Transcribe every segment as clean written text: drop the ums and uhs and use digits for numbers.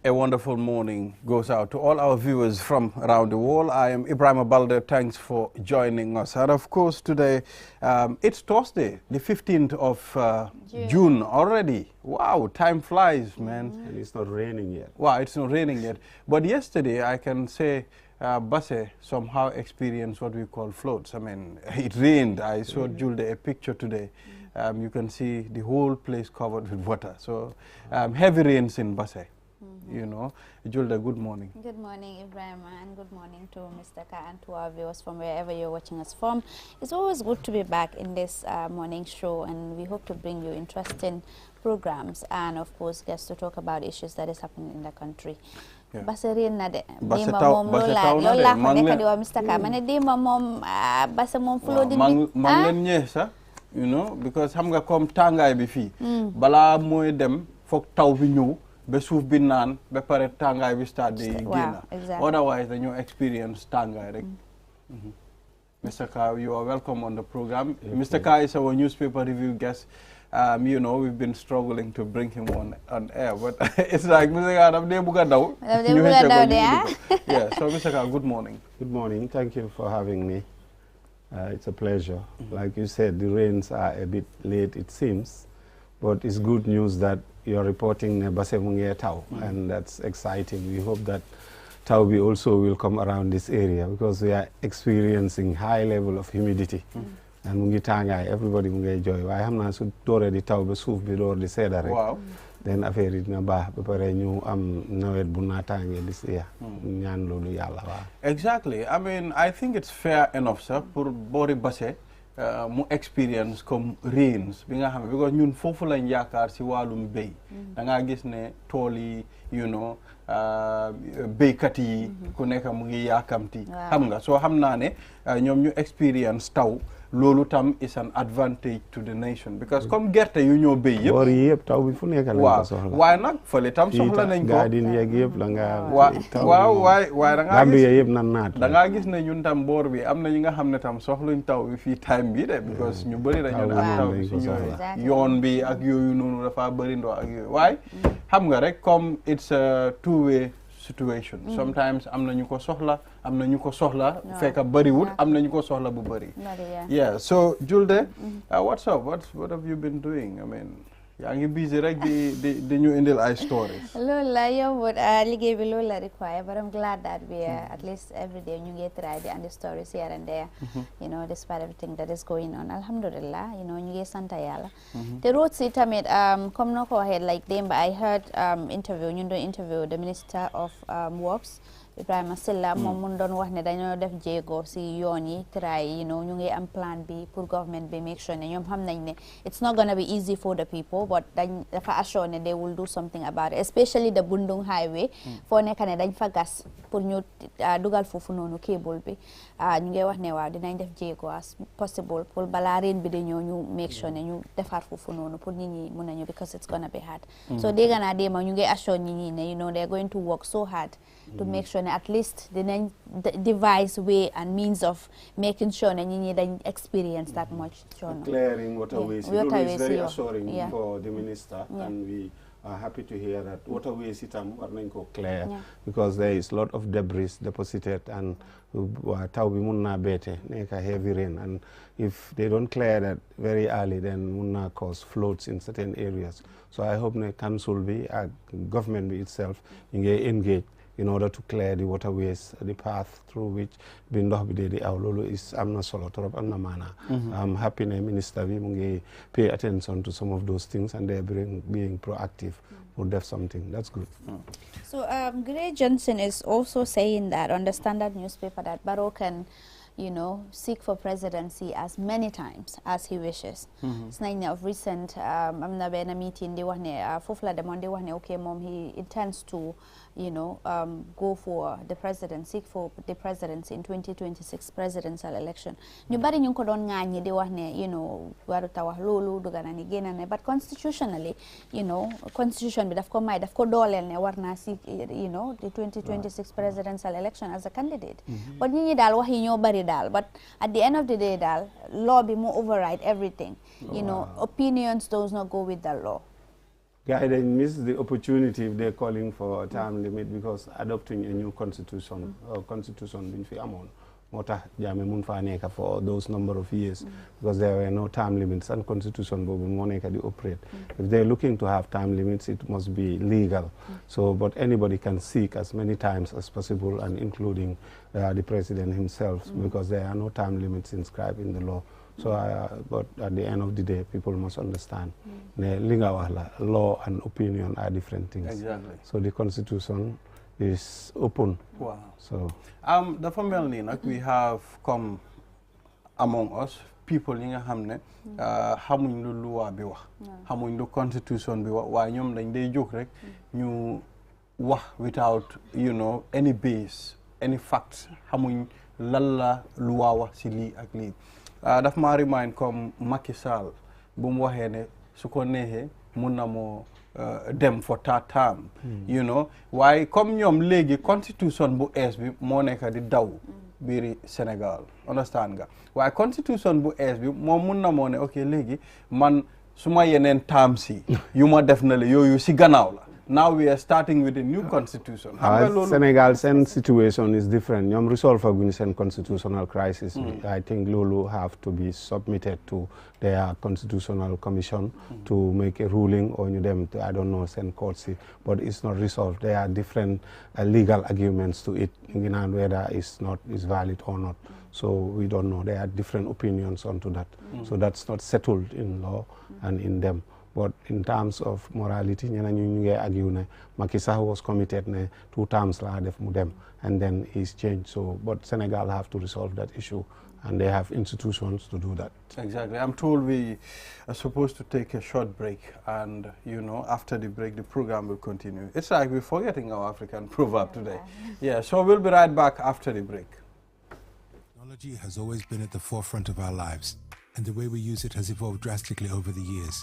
A wonderful morning goes out to all our viewers from around the world. I am Ibrahim Balde. Thanks for joining us. And of course, today, it's Thursday, the 15th of June already. Wow, time flies, man. And it's not raining yet. Wow, it's not raining yet. But yesterday, I can say, Basse somehow experienced what we call floats. I mean, it rained. I showed Julde a picture today. You can see the whole place covered with water. So, heavy rains in Basse. You know, Julda, good morning. Good morning, Ibrahim, and good morning to Mr. Ka and to our viewers from wherever you're watching us from. It's always good to be back in this morning show, and we hope to bring you interesting programs and, of course, guests to talk about issues that is happening in the country. Basarin na de. Dima mom lola ko neka diwa Mr. Ka. Mane dima mom basa mom flow din. Manglen nye sa, you know, because ham nga kom tangay bi fi. Bala moy dem fok taw bi ñew. Be suuf bi naan be pare tàngaay bi start di génn. Otherwise dañoo experience tàngaay rek. Mr. Ka, you are welcome on the program. Mr. Ka is our newspaper review guest. You know, we've been struggling to bring him on air, but it's like Mr. Ka daf dee bugga daw. Yeah, so Mr. Ka, good morning. Good morning. Thank you for having me. It's a pleasure. Like you said, the rains are a bit late, it seems, but it's good news that you're reporting Basse Mungie Tau, and that's exciting. We hope that Taubi also will come around this area because we are experiencing high level of humidity. And Mungi Tangai, everybody Mungie enjoy. I am not already Taubi Suf below the Cedar. Wow. Then affair it naba prepare new nawet bunatang this year. Exactly. I mean, I think it's fair enough, sir, for Bori Basse. Mu experience comme rains bi nga xam because ñun foofu lañ yaakaar si wàllum béy da ngaa gis ne tool yi you know béykat yi ku nekk mu ngi yaakamti xam nga soo xam naa ne ñoom ñu experience taw loolu tam is an advantage to the nation because comme gerte yu ñoo béy yëpp boor yi yëpp taw bi fu nekk lañ ko soxla waaye nag fële tam soxla nañ ko gaadin yeeg yëpp la nga waaw waaye da ngaa gis yëpp nan naat da ngaa gis ne ñun tam boor bi am na ñi nga xam ne tam soxluñ taw bi fii time bi de because ñu bëri dañu ne ak taw bi su ñëwee yoon bi ak yooyu noonu dafa bëri ndox ak yooyu waaye xam nga rek comme it's a two-way situation. Sometimes am na ñu ko soxla am na ñu ko soxla fekk bariwut am na ñu ko soxla bu bari. Yeah, so Julde, what's up? What have you been doing? I mean, yaa ngi busy rek di ñu indil ay stories. Loolu la yombut liggéey bi loolu la require, but I'm glad that we at least every day ñu ngi try di andi stories here and there. You know, despite everything that is going on. Alhamdulillah, you know, ñu ngi sant Yàlla. Te root si tamit comme no ko waxee like démb I heard ñu doon interview the Minister of Works Ibrahima Silla moom mun doon wax ne dañoo def jéego si yoon yi try you know ñu ngi am plan bi pour government bi make sure ne ñoom xam nañ ne it's not gonna be easy for the people but dañ dafa assure ne they will do something about it especially the Bundung highway foo nekk ne dañ fa gas pour ñu dugal foofu noonu cable bi ñu ngi wax ne waaw dinañ def jéego as possible pour balaa reen bi di ñëw ñu make sure ne ñu defar foofu noonu pour nit ñi mun nañu because it's gonna be hard so dégg naa déema ñu ngi assure nit ñi ne you know they're going to work so hard to make sure at least the device way and means of making sure that you don't experience that much. Clearing waterways. It is very assuring for the minister, and we are happy to hear that waterways are clear because there is a lot of debris deposited and heavy rain, and if they don't clear that very early, then munna cause floods in certain areas. So I hope the council be government be itself engage in order to clear the waterways, the path through which bindoh bidedi awlolo is amna solo torop amna mana. I'm happy the minister we pay attention to some of those things and they're being proactive would have something. That's good. So Gray Johnson is also saying that on the Standard newspaper that Barrow can you know, seek for presidency as many times as he wishes. It's not of recent, I'm not in a meeting, they want okay, mom, he intends to, you know, go for the presidency, seek for the presidency in 2026 presidential election. Nobody knew could on they want, you know, but constitutionally, you know, constitution would have come, might have seek, you know, the 2026 presidential election as a candidate. But you need but at the end of the day, law be more override everything. You know, opinions does not go with the law. guy they miss the opportunity if they're calling for a term limit because adopting a new constitution or constitution being amon mota jame mun fa neka for those number of years because there were no time limits and constitution bobu moneka di operate. If they're looking to have time limits, it must be legal. So but anybody can seek as many times as possible, and including the president himself, because there are no time limits inscribed in the law. So but at the end of the day, people must understand law and opinion are different things. Exactly. So the constitution is open. Wow. So the family we have come among us people yi nga xamne xamuñ lu loi bi wax xamuñ lu constitution bi wax waaye ñoom dañ day jóg rek ñu wax without any base any facts xamuñ lan la loi wax ci lii ak lii daf ma remind comme Macky Sall bu mu waxee ne su ko neexee mun na moo dem for third term waaye comme ñoom léegi constitution bu ees bi moo nekk di daw biiri Sénégal understand nga waaye constitution bu ees bi moom mun na moo ne ok léegi man suma yeneen term si yu ma def na la yooyu si gannaaw la. Now we are starting with a new constitution. Senegal sen situation is different. Ñoom resolve aguñ sen constitutional crisis. I think Lulu have to be submitted to their constitutional commission to make a ruling or them to, I don't know, send courts, but it's not resolved. There are different legal arguments to it, whether it's valid or not. So we don't know. There are different opinions onto that. So that's not settled in law and in them. But in terms of morality, ñu argue ne Macky Sall was committed ne 2 terms la def mu dem, and then he's changed. So, but Senegal have to resolve that issue, and they have institutions to do that. Exactly. I'm told we are supposed to take a short break, and after the break, the program will continue. It's like we're forgetting our African proverb today. Yeah. So we'll be right back after the break. Technology has always been at the forefront of our lives, and the way we use it has evolved drastically over the years.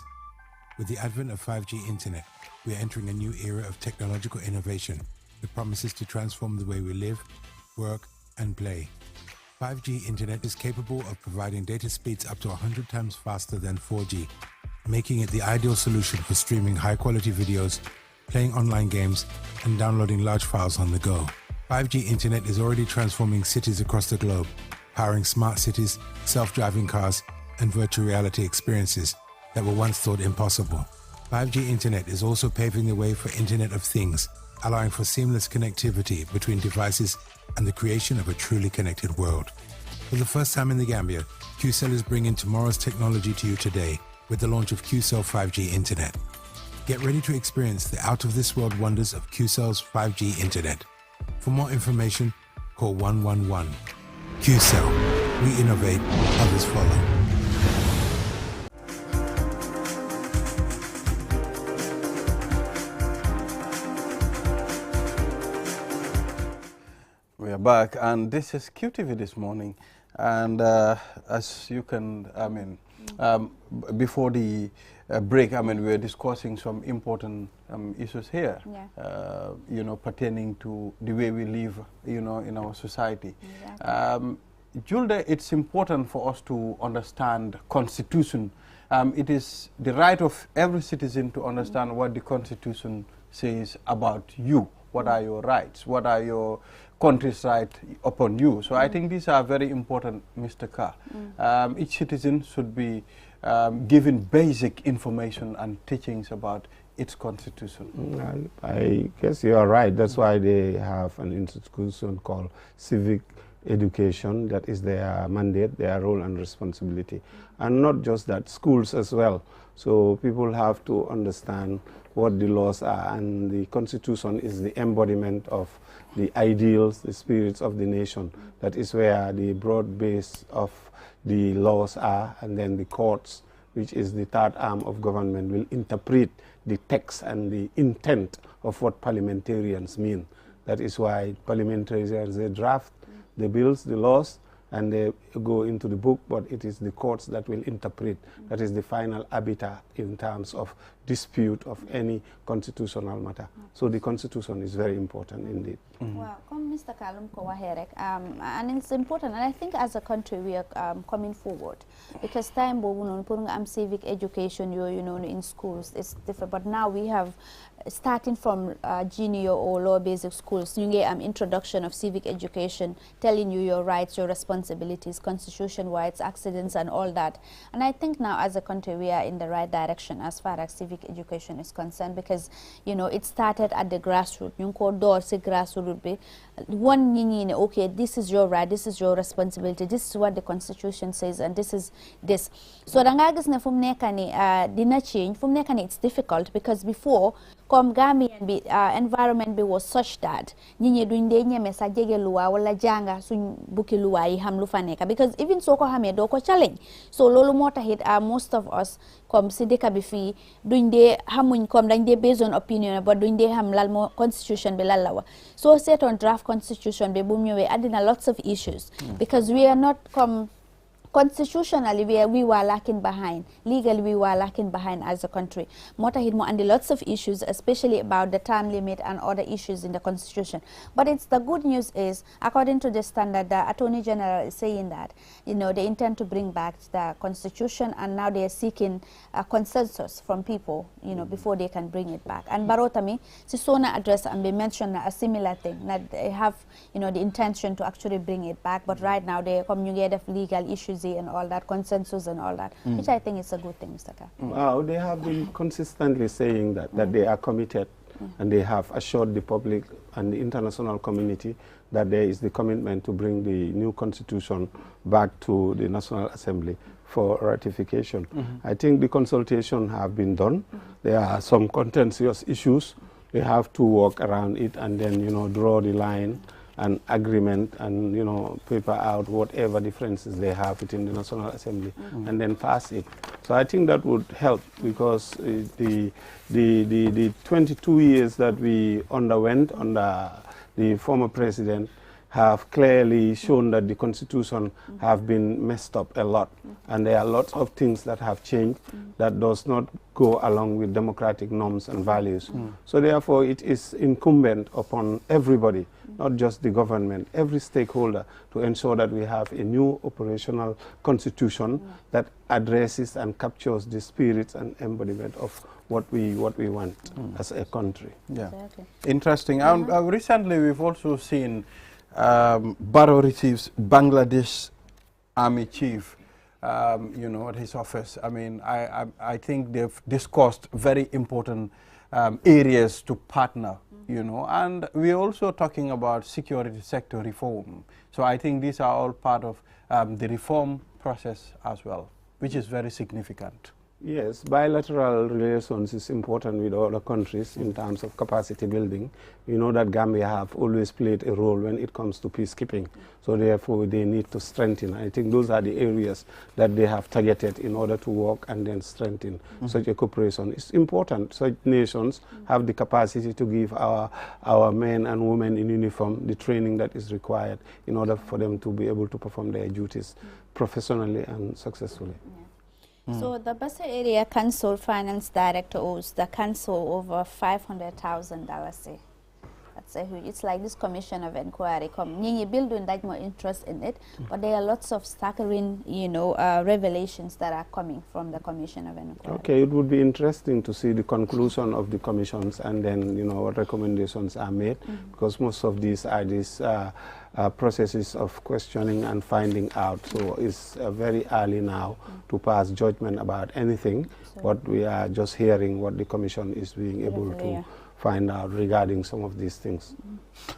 With the advent of 5G internet, we are entering a new era of technological innovation that promises to transform the way we live, work, and play. 5G internet is capable of providing data speeds up to 100 times faster than 4G, making it the ideal solution for streaming high-quality videos, playing online games, and downloading large files on the go. 5G internet is already transforming cities across the globe, powering smart cities, self-driving cars, and virtual reality experiences that were once thought impossible. 5G internet is also paving the way for Internet of Things, allowing for seamless connectivity between devices and the creation of a truly connected world. For the first time in the Gambia, QCell is bringing tomorrow's technology to you today with the launch of QCell 5G internet. Get ready to experience the out-of-this-world wonders of QCell's 5G internet. For more information, call 111. QCell. We innovate, others follow. We are back, and this is QTV this morning, and as you can, before the break, we were discussing some important issues here, pertaining to the way we live, in our society. Exactly. Julde, it's important for us to understand Constitution. It is the right of every citizen to understand what the Constitution says about you. What are your rights? What are your country's right upon you? So I think these are very important, Mr. Carr. Each citizen should be given basic information and teachings about its constitution. I guess you are right. That's why they have an institution called Civic education. That is their mandate, their role and responsibility. And not just that, schools as well. So people have to understand what the laws are, and the Constitution is the embodiment of the ideals, the spirits of the nation. That is where the broad base of the laws are, and then the courts, which is the third arm of government, will interpret the text and the intent of what parliamentarians mean. That is why parliamentarians, they draft the bills, the laws, and they go into the book, but it is the courts that will interpret. That is the final arbiter in terms of dispute of any constitutional matter. So the Constitution is very important indeed. Well, come Mr. Kalum Kowaherek, and it's important, and I think as a country we are coming forward, because time putting civic education, you know, in schools, it's different, but now we have, starting from junior or lower basic schools, you get introduction of civic education, telling you your rights, your responsibilities, constitution rights, accidents and all that. And I think now as a country we are in the right direction as far as civic education is concerned, because, you know, it started at the grassroots. You call doors grassroots be one okay, this is your right, this is your responsibility, this is what the constitution says, and this is this. So the from nekani didn't change. From nekani it's difficult, because before come Gambian be environment be was such that nyinyi duinde mesa jege luwa wala janga suñ buki luwa yi ham lu fa neka, because even so ko hame do ko challenge. So lolu mota hit most of us comme si deka bi fi duinde hamuñ comme dañ de based on opinion, but duinde ham lal mo constitution be lal lawa. So set on draft constitution be bum ñewé adina lots of issues, because we are not come constitutionally we were lacking behind, legally we were lacking behind as a country. Motahid mo and lots of issues, especially about the term limit and other issues in the constitution. But it's the good news is, according to the standard, the Attorney General is saying that, you know, they intend to bring back the constitution, and now they are seeking a consensus from people, you know, before they can bring it back. And Barotami, Sisona address and they mentioned a similar thing, that they have, you know, the intention to actually bring it back, but right now they communicate of legal issues and all that, consensus and all that, which I think is a good thing, Mr. Ka. Wow, they have been consistently saying that they are committed, and they have assured the public and the international community that there is the commitment to bring the new constitution back to the National Assembly for ratification. I think the consultation have been done. There are some contentious issues. They have to work around it and then, you know, draw the line and agreement, and, you know, paper out whatever differences they have within the National Assembly, and then pass it. So I think that would help, because the 22 years that we underwent under the former president have clearly shown that the constitution have been messed up a lot, and there are lots of things that have changed that does not go along with democratic norms and values. So therefore it is incumbent upon everybody, not just the government, every stakeholder, to ensure that we have a new operational constitution that addresses and captures the spirit and embodiment of what we want as a country. Yeah, Exactly. interesting. Recently we've also seen Barrow receives Bangladesh Army Chief, you know, at his office. I mean, I think they've discussed very important areas to partner, you know, and we're also talking about security sector reform. So I think these are all part of the reform process as well, which is very significant. Yes, bilateral relations is important with other countries in terms of capacity building. You know that Gambia have always played a role when it comes to peacekeeping. So therefore they need to strengthen. I think those are the areas that they have targeted in order to work and then strengthen such a cooperation. It's important. Such nations have the capacity to give our men and women in uniform the training that is required in order for them to be able to perform their duties professionally and successfully. So the Bassa Area Council Finance Director owes the council over $500,000. That's a huge. It's like this commission of inquiry. You're building that more interest in it, but there are lots of staggering, you know, revelations that are coming from the commission of inquiry. Okay, it would be interesting to see the conclusion of the commissions, and then, you know, what recommendations are made, because most of these are processes of questioning and finding out. So it's very early now to pass judgment about anything, but we are just hearing what the commission is being able to find out regarding some of these things.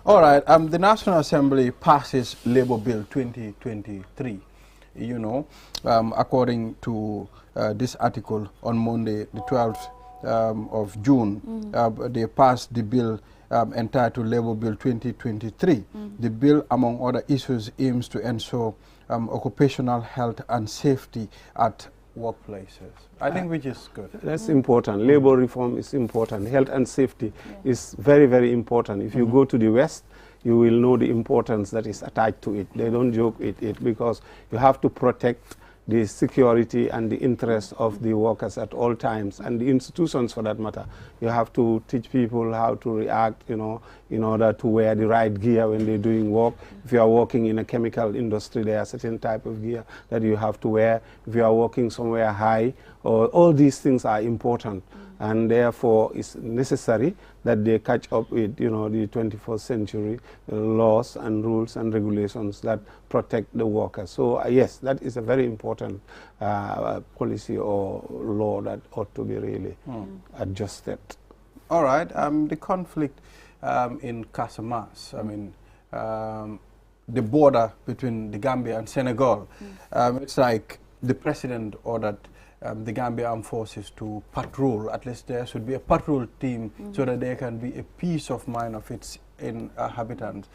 All right, the National Assembly passes Labour Bill 2023, you know, according to this article on Monday, the 12th of June, they passed the bill entitled Labour Bill 2023. The bill, among other issues, aims to ensure occupational health and safety at workplaces. I think which is good. That's important. Labor reform is important. Health and safety is very, very important. If you go to the West, you will know the importance that is attached to it. They don't joke with it, because you have to protect the security and the interest of the workers at all times, and the institutions for that matter. You have to teach people how to react, you know, in order to wear the right gear when they're doing work. If you are working in a chemical industry, there are certain type of gear that you have to wear. If you are working somewhere high, all these things are important. And therefore, it's necessary that they catch up with, you know, the 21st century laws and rules and regulations that protect the workers. So yes, that is a very important policy or law that ought to be really adjusted. All right. The conflict in Casamance, I mean, the border between the Gambia and Senegal, it's like the president ordered the Gambia Armed Forces to patrol. At least there should be a patrol team so that there can be a peace of mind of its inhabitants,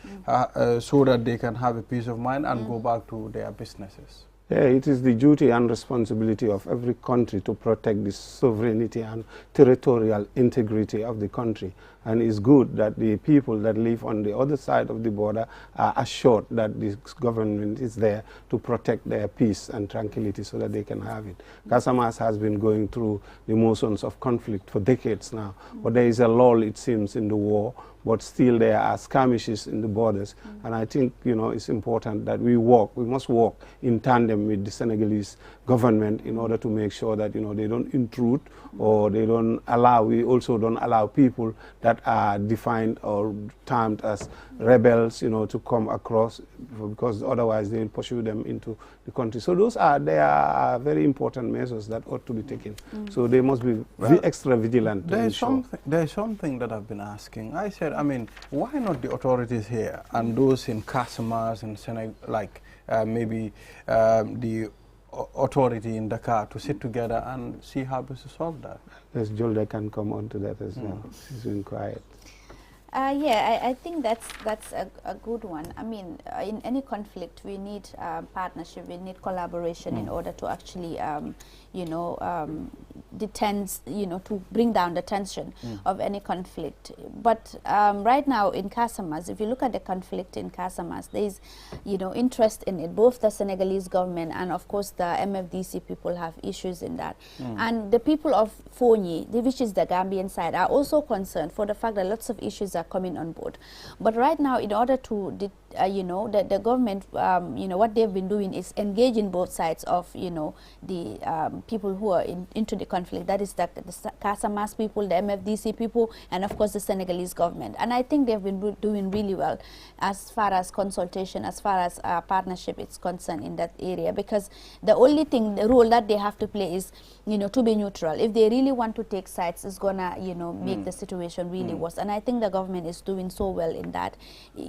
so that they can have a peace of mind and go back to their businesses. Yeah, it is the duty and responsibility of every country to protect the sovereignty and territorial integrity of the country. And it's good that the people that live on the other side of the border are assured that the government is there to protect their peace and tranquility so that they can have it. Casamance has been going through the motions of conflict for decades now, but there is a lull, it seems, in the war, but still there are skirmishes in the borders. And I think, you know, it's important that we must work in tandem with the Senegalese government in order to make sure that, you know, they don't intrude or they don't allow, we also don't allow people that are defined or termed as rebels, you know, to come across, because otherwise they will pursue them into the country. So those are, they are very important measures that ought to be taken. So they must be extra vigilant. There is something that I've been asking. I said, I mean, why not the authorities here and those in Casamance and Senegal, like maybe the authority in Dakar, to sit together and see how to solve that? Yes, Jolda can come on to that as well. She's been quiet. Yeah, I think that's a good one. I mean, in any conflict, we need partnership, we need collaboration in order to actually, you know, to bring down the tension of any conflict. But right now in Casamance, if you look at the conflict in Casamance, there is, you know, interest in it. Both the Senegalese government and, of course, the MFDC people have issues in that. And the people of Fonyi, which is the Gambian side, are also concerned for the fact that lots of issues are coming on board. But right now, in order to, you know, the government, you know, what they've been doing is engaging both sides of, you know, the people who are into the conflict. That is the Casamance people, the MFDC people, and of course the Senegalese government. And I think they've been doing really well as far as consultation, as far as partnership is concerned in that area, because the only thing, the role that they have to play is, you know, to be neutral. If they really want to take sides, it's gonna, you know, make the situation really worse. And I think the government is doing so well in that.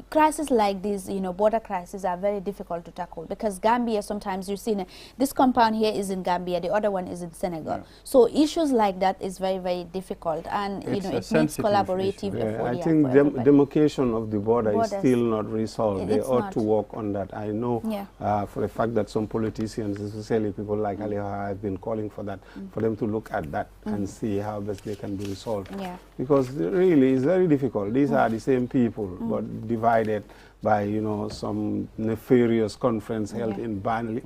Crises like these, you know, border crises are very difficult to tackle, because Gambia, sometimes you see this compound here is in Gambia, the other one is in Senegal. So issues like that is very, very difficult, and you know, it needs collaborative effort. I think demarcation of the border is still not resolved. They ought to work on that. I know for the fact that some politicians, especially people like Aliha, have been calling for that, for them to look at that and see how best they can be resolved. Because really, it's very difficult. These are the same people, but divided by, you know, some nefarious conference held in Berlin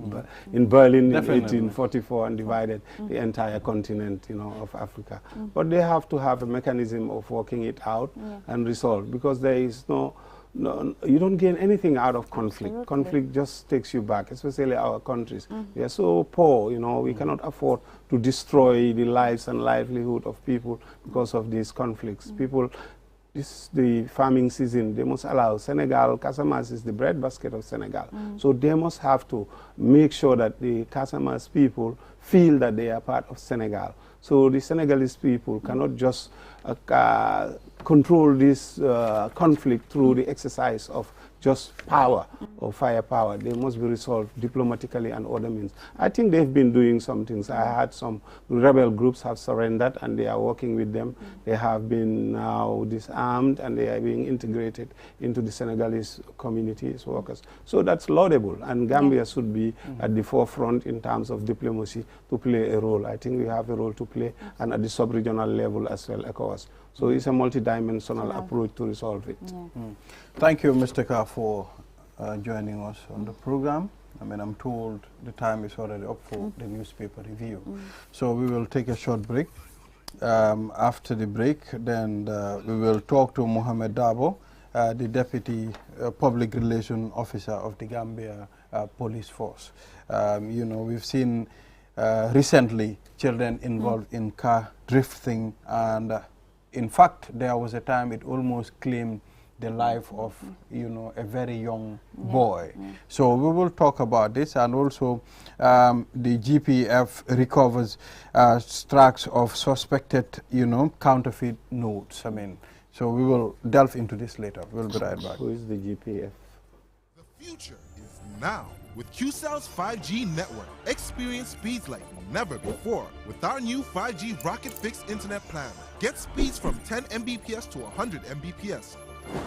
in 1844 and divided the entire continent, you know, of Africa. But they have to have a mechanism of working it out and resolve, because there is no, you don't gain anything out of conflict. Absolutely. Conflict just takes you back, especially our countries. We are so poor, you know, we cannot afford to destroy the lives and livelihood of people because of these conflicts. People, this the farming season, they must allow. Senegal, Casamance is the breadbasket of Senegal. So they must have to make sure that the Casamance people feel that they are part of Senegal. So the Senegalese people cannot just control this conflict through the exercise of just power or firepower. They must be resolved diplomatically and other means. I think they've been doing some things. I had some rebel groups have surrendered and they are working with them. They have been now disarmed and they are being integrated into the Senegalese communities, workers. So that's laudable, and Gambia should be at the forefront in terms of diplomacy to play a role. I think we have a role to play, and at the sub-regional level as well, ECOWAS. So it's a multi-dimensional approach to resolve it. Thank you, Mr. Ka, for joining us on the program. I mean, I'm told the time is already up for the newspaper review. So we will take a short break. After the break, then we will talk to Mohamed Dabo, the Deputy Public Relations Officer of the Gambia Police Force. You know, we've seen recently children involved in car drifting, and in fact, there was a time it almost claimed the life of, you know, a very young boy. So we will talk about this, and also the GPF recovers tracks of suspected, you know, counterfeit notes. I mean, so we will delve into this later. We'll be right back. Who is the GPF? The future is now. With QCell's 5G network, experience speeds like never before with our new 5G Rocket Fixed Internet plan. Get speeds from 10 Mbps to 100 Mbps.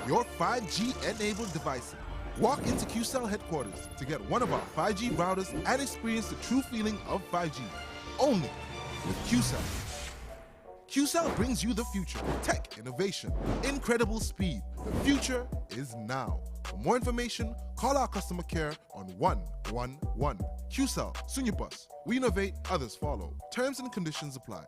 Your 5G-enabled device. Walk into QCell headquarters to get one of our 5G routers and experience the true feeling of 5G. Only with QCell. QCell brings you the future. Tech, innovation, incredible speed. The future is now. For more information, call our customer care on 111. QCell, Sunyabus. We innovate, others follow. Terms and conditions apply.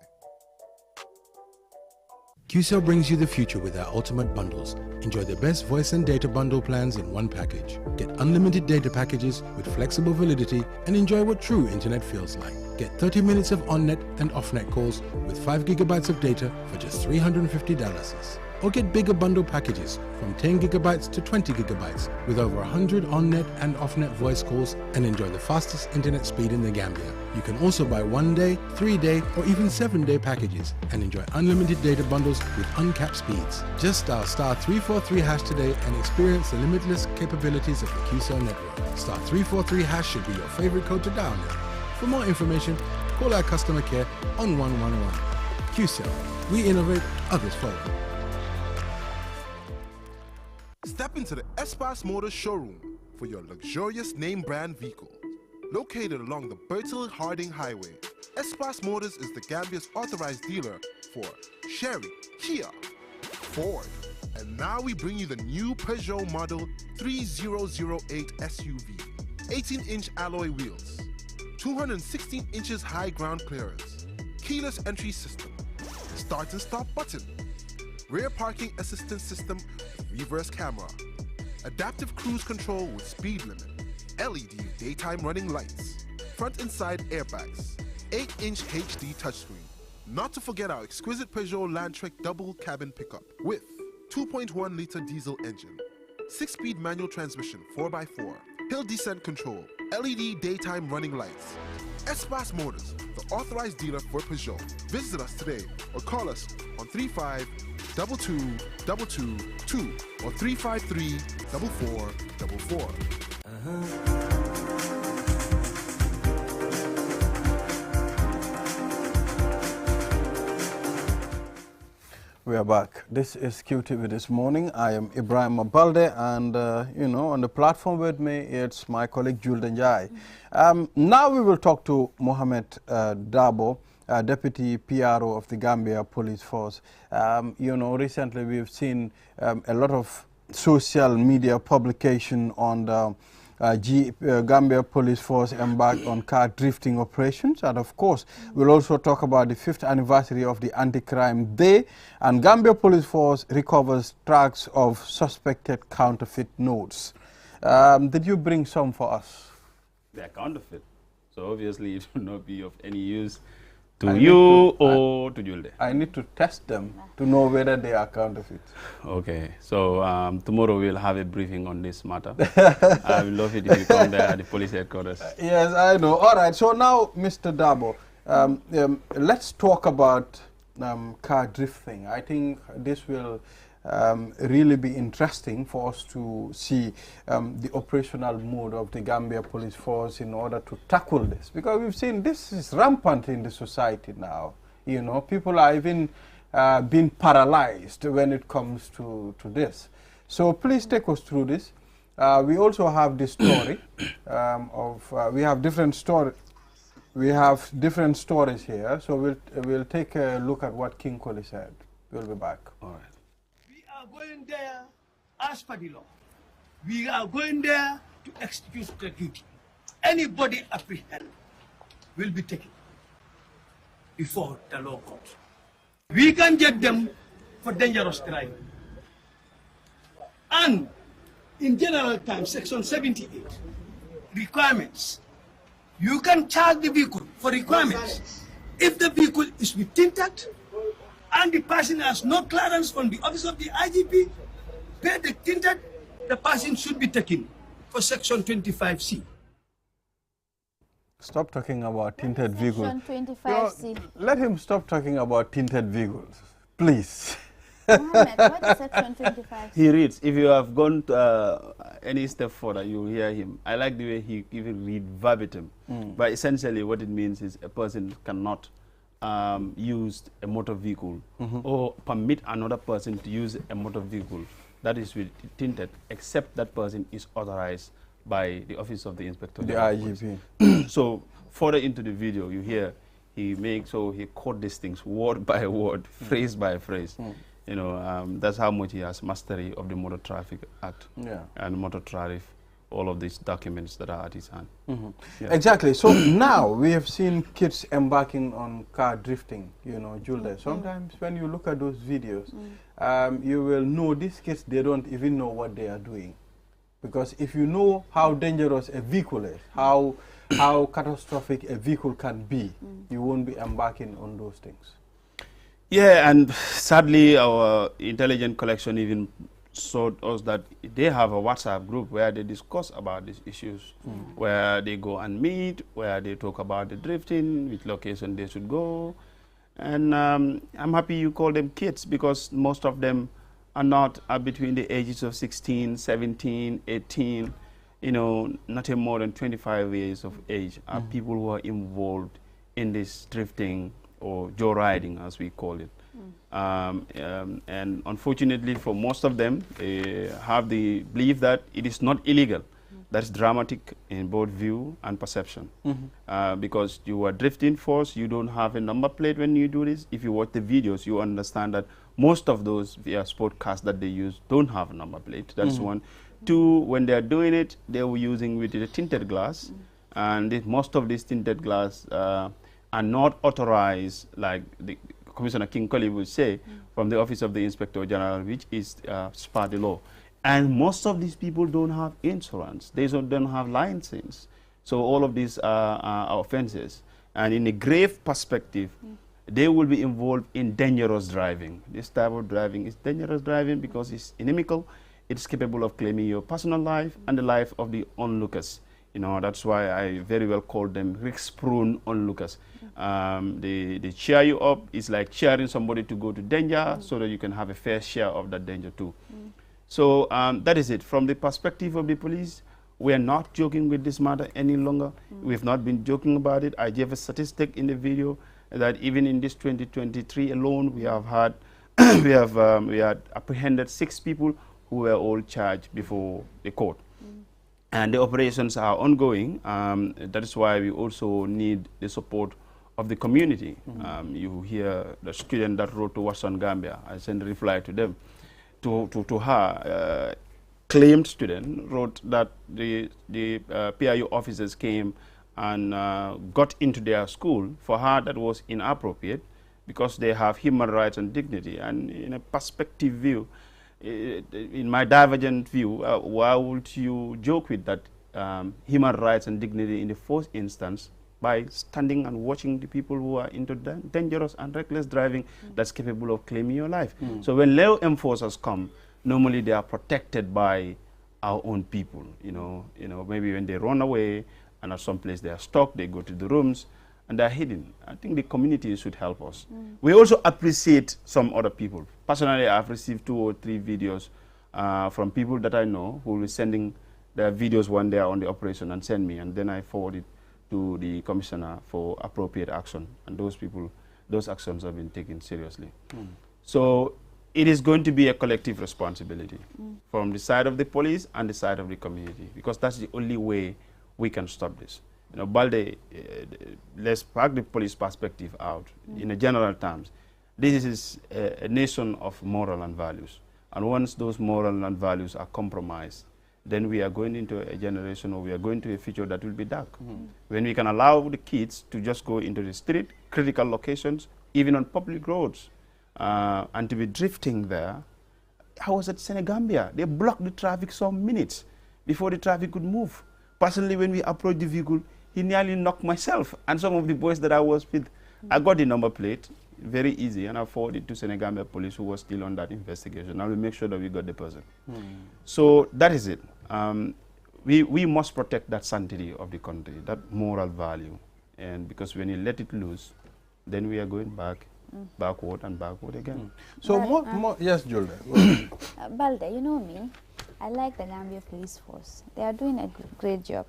QCell brings you the future with our ultimate bundles. Enjoy the best voice and data bundle plans in one package. Get unlimited data packages with flexible validity and enjoy what true internet feels like. Get 30 minutes of on-net and off-net calls with 5 gigabytes of data for just $350. Or get bigger bundle packages from 10 gigabytes to 20 gigabytes with over 100 on-net and off-net voice calls and enjoy the fastest internet speed in the Gambia. You can also buy 1-day, 3-day or even 7-day packages and enjoy unlimited data bundles with uncapped speeds. Just dial *343# today and experience the limitless capabilities of the QCell network. *343# should be your favorite code to dial now. For more information, call our customer care on 111. QCell. We innovate, others follow. Step into the Espas Motors showroom for your luxurious name brand vehicle. Located along the Bertil Harding Highway, Espas Motors is the Gambia's authorized dealer for Chery, Kia, Ford, and now we bring you the new Peugeot model 3008 SUV. 18-inch alloy wheels, 216 inches high ground clearance, keyless entry system, start and stop button, rear parking assistance system, reverse camera, adaptive cruise control with speed limit, LED daytime running lights, front and side airbags, 8-inch HD touchscreen. Not to forget our exquisite Peugeot Landtrek double cabin pickup with 2.1-liter diesel engine, 6-speed manual transmission 4x4, hill descent control, LED daytime running lights. Espas Motors, the authorized dealer for Peugeot. Visit us today or call us on 35-2222 or 353-4444. We are back. This is QTV This Morning. I am Ibrahim Abalde, and you know, on the platform with me, it's my colleague Julden Jai. Now we will talk to Mohamed Dabo, Deputy PRO of the Gambia Police Force. You know, recently we've seen a lot of social media publication on the Gambia Police Force embarked on car drifting operations, and of course we'll also talk about the 5th anniversary of the Anti-Crime Day, and Gambia Police Force recovers tracks of suspected counterfeit notes. Did you bring some for us? They're counterfeit, so obviously it will not be of any use to you or to Julde. I need to test them to know whether they are counterfeit. Okay, so tomorrow we'll have a briefing on this matter. I would love it if you come there at the police headquarters. Yes, I know. All right, so now, Mr. Dabo, let's talk about car drifting. I think this will really be interesting for us to see the operational mode of the Gambia Police Force in order to tackle this, because we've seen this is rampant in the society now. You know, people are even being paralyzed when it comes to this. So please take us through this. We also have this story we have different stories. We have different stories here, so we'll take a look at what King Koli said. We'll be back. All right. Going there as per the law. We are going there to execute the duty. anybody apprehended will be taken before the law court. We can get them for dangerous driving. And in general terms, Section 78, requirements. You can charge the vehicle for requirements. If the vehicle is with tinted and the person has no clearance from the office of the IGP, pay the tinted, the person should be taken for Section 25C. Stop talking about tinted vehicles. Section 25C. Let him stop talking about tinted vehicles, please. Mohammed, what is Section 25C? He reads. If you have gone to, any step further, you'll hear him. I like the way he even read verbatim. But essentially what it means is a person cannot use a motor vehicle or permit another person to use a motor vehicle that is with tinted, except that person is authorized by the Office of the Inspector General. The IGP. So further into the video, you hear he quote these things word by word, phrase by phrase. You know, that's how much he has mastery of the Motor Traffic Act and Motor Tariff, all of these documents that are at his hand. Exactly. So now we have seen kids embarking on car drifting, you know, Julde. Sometimes when you look at those videos, you will know these kids, they don't even know what they are doing. Because if you know how dangerous a vehicle is, how catastrophic a vehicle can be, you won't be embarking on those things. Yeah, and sadly our intelligence collection even showed us that they have a WhatsApp group where they discuss about these issues, where they go and meet, where they talk about the drifting, which location they should go. And I'm happy you call them kids, because most of them are not between the ages of 16, 17, 18, you know, nothing more than 25 years of age are people who are involved in this drifting or joyriding, as we call it. And unfortunately for most of them, they have the belief that it is not illegal. That's dramatic in both view and perception. Because you are drifting first, you don't have a number plate when you do this. If you watch the videos, you understand that most of those sport cars that they use don't have a number plate. That's one. Two, when they are doing it, they were using with the tinted glass. And most of these tinted glass are not authorized, like the Commissioner King Colley would say, from the Office of the Inspector General, which is part of the law. And most of these people don't have insurance. They don't have license. So all of these are offenses. And in a grave perspective, they will be involved in dangerous driving. This type of driving is dangerous driving because it's inimical. It's capable of claiming your personal life and the life of the onlookers. You know, that's why I very well call them risk-prone onlookers. They cheer you up. It's like cheering somebody to go to danger so that you can have a fair share of that danger too. So that is it. From the perspective of the police, we are not joking with this matter any longer. We've not been joking about it. I gave a statistic in the video that even in this 2023 alone, we have had we had apprehended 6 people who were all charged before the court. And the operations are ongoing. That is why we also need the support of the community. You hear the student that wrote to Watson Gambia. I sent a reply to them. To her, claimed student wrote that the PIU officers came and got into their school. For her, that was inappropriate because they have human rights and dignity. And in a perspective view, in my divergent view, why would you joke with that human rights and dignity in the first instance by standing and watching the people who are into dangerous and reckless driving that's capable of claiming your life? So when law enforcers come, normally they are protected by our own people. You know, maybe when they run away and at some place they are stuck, they go to the rooms and they're hidden. I think the community should help us. We also appreciate some other people. Personally, I've received 2 or 3 videos from people that I know who will be sending their videos when they are on the operation and send me, and then I forward it to the commissioner for appropriate action. And those people, those actions have been taken seriously. So it is going to be a collective responsibility from the side of the police and the side of the community, because that's the only way we can stop this. You know, Balde, let's park the police perspective out. In a general terms, this is a nation of moral and values. And once those moral and values are compromised, then we are going into a generation, or we are going to a future that will be dark. When we can allow the kids to just go into the street, critical locations, even on public roads, and to be drifting there. I was at Senegambia. They blocked the traffic some minutes before the traffic could move. Personally, when we approached the vehicle, he nearly knocked myself and some of the boys that I was with. I got the number plate, very easy, and I forwarded it to Senegambia police, who was still on that investigation. I will make sure that we got the person. So that is it. We must protect that sanctity of the country, that moral value. And because when you let it loose, then we are going backward and backward again. So more, yes, Julde. Balde, you know me, I like the Gambia Police Force. They are doing a great job.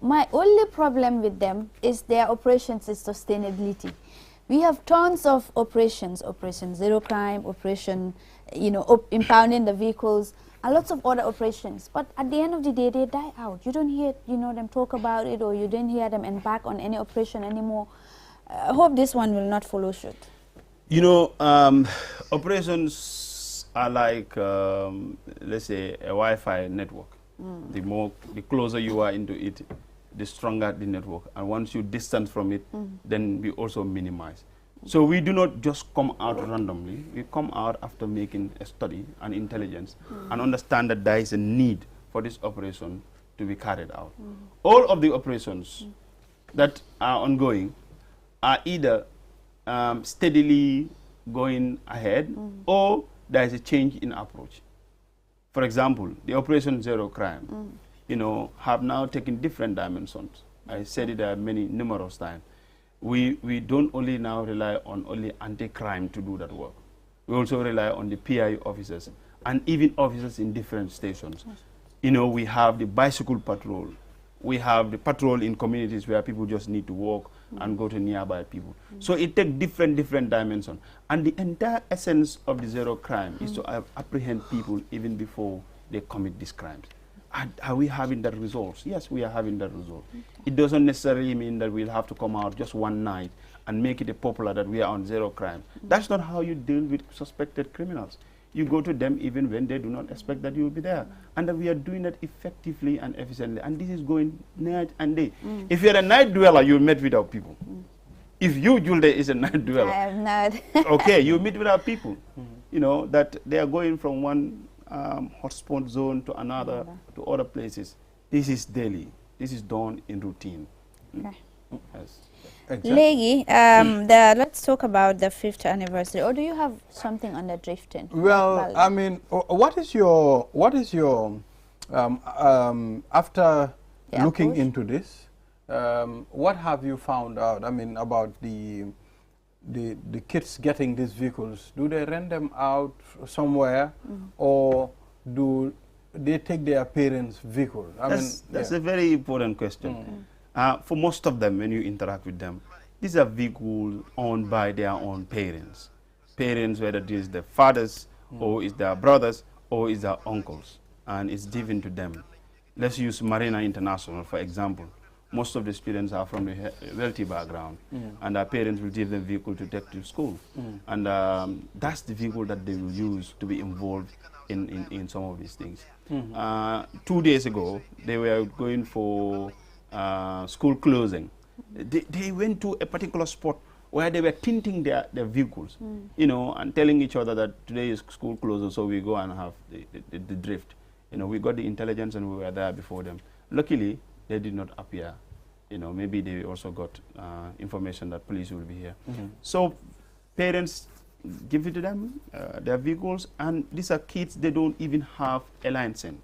My only problem with them is their operations is sustainability. We have tons of operations, Operation Zero Crime, Operation, impounding the vehicles, and lots of other operations. But at the end of the day, they die out. You don't hear, them talk about it, or you don't hear them embark on any operation anymore. I hope this one will not follow suit. Operations are like, let's say, a Wi-Fi network. The closer you are into it, the stronger the network. And once you distance from it, then we also minimize. So we do not just come out randomly. We come out after making a study and intelligence and understand that there is a need for this operation to be carried out. All of the operations that are ongoing are either steadily going ahead or there is a change in approach. For example, the Operation Zero Crime, have now taken different dimensions. I said it numerous times. We don't only now rely on only anti-crime to do that work. We also rely on the PI officers and even officers in different stations. We have the bicycle patrol. We have the patrol in communities where people just need to walk and go to nearby people. So it takes different dimensions. And the entire essence of the Zero Crime is to apprehend people even before they commit these crimes. Are we having that results? Yes, we are having that result. It doesn't necessarily mean that we'll have to come out just one night and make it a popular that we are on Zero Crime. That's not how you deal with suspected criminals. You go to them even when they do not expect that you will be there. And that we are doing that effectively and efficiently. And this is going night and day. If you're a night dweller, you meet with our people. If you, Julde, is a night dweller, I am not. okay, you meet with our people. That they are going from one hotspot zone to another, to other places. This is daily. This is done in routine. Okay. Yes. Exactly. Legi, let's talk about the 5th anniversary. Or do you have something on the drifting? Well, I mean, what is your after looking into this, what have you found out? I mean, about the kids getting these vehicles. Do they rent them out somewhere, or do they take their parents' vehicle? That's a very important question. For most of them, when you interact with them, these are vehicles owned by their own parents. Parents, whether it is their fathers, or is their brothers, or is their uncles, and it's given to them. Let's use Marina International, for example. Most of the students are from a wealthy background, and their parents will give them vehicle to take to school. And that's the vehicle that they will use to be involved in some of these things. 2 days ago, they were going for school closing. They went to a particular spot where they were tinting their vehicles, and telling each other that today is school closing, so we go and have the drift. We got the intelligence and we were there before them. Luckily, they did not appear. Maybe they also got information that police will be here. So parents give it to them, their vehicles, and these are kids, they don't even have a license.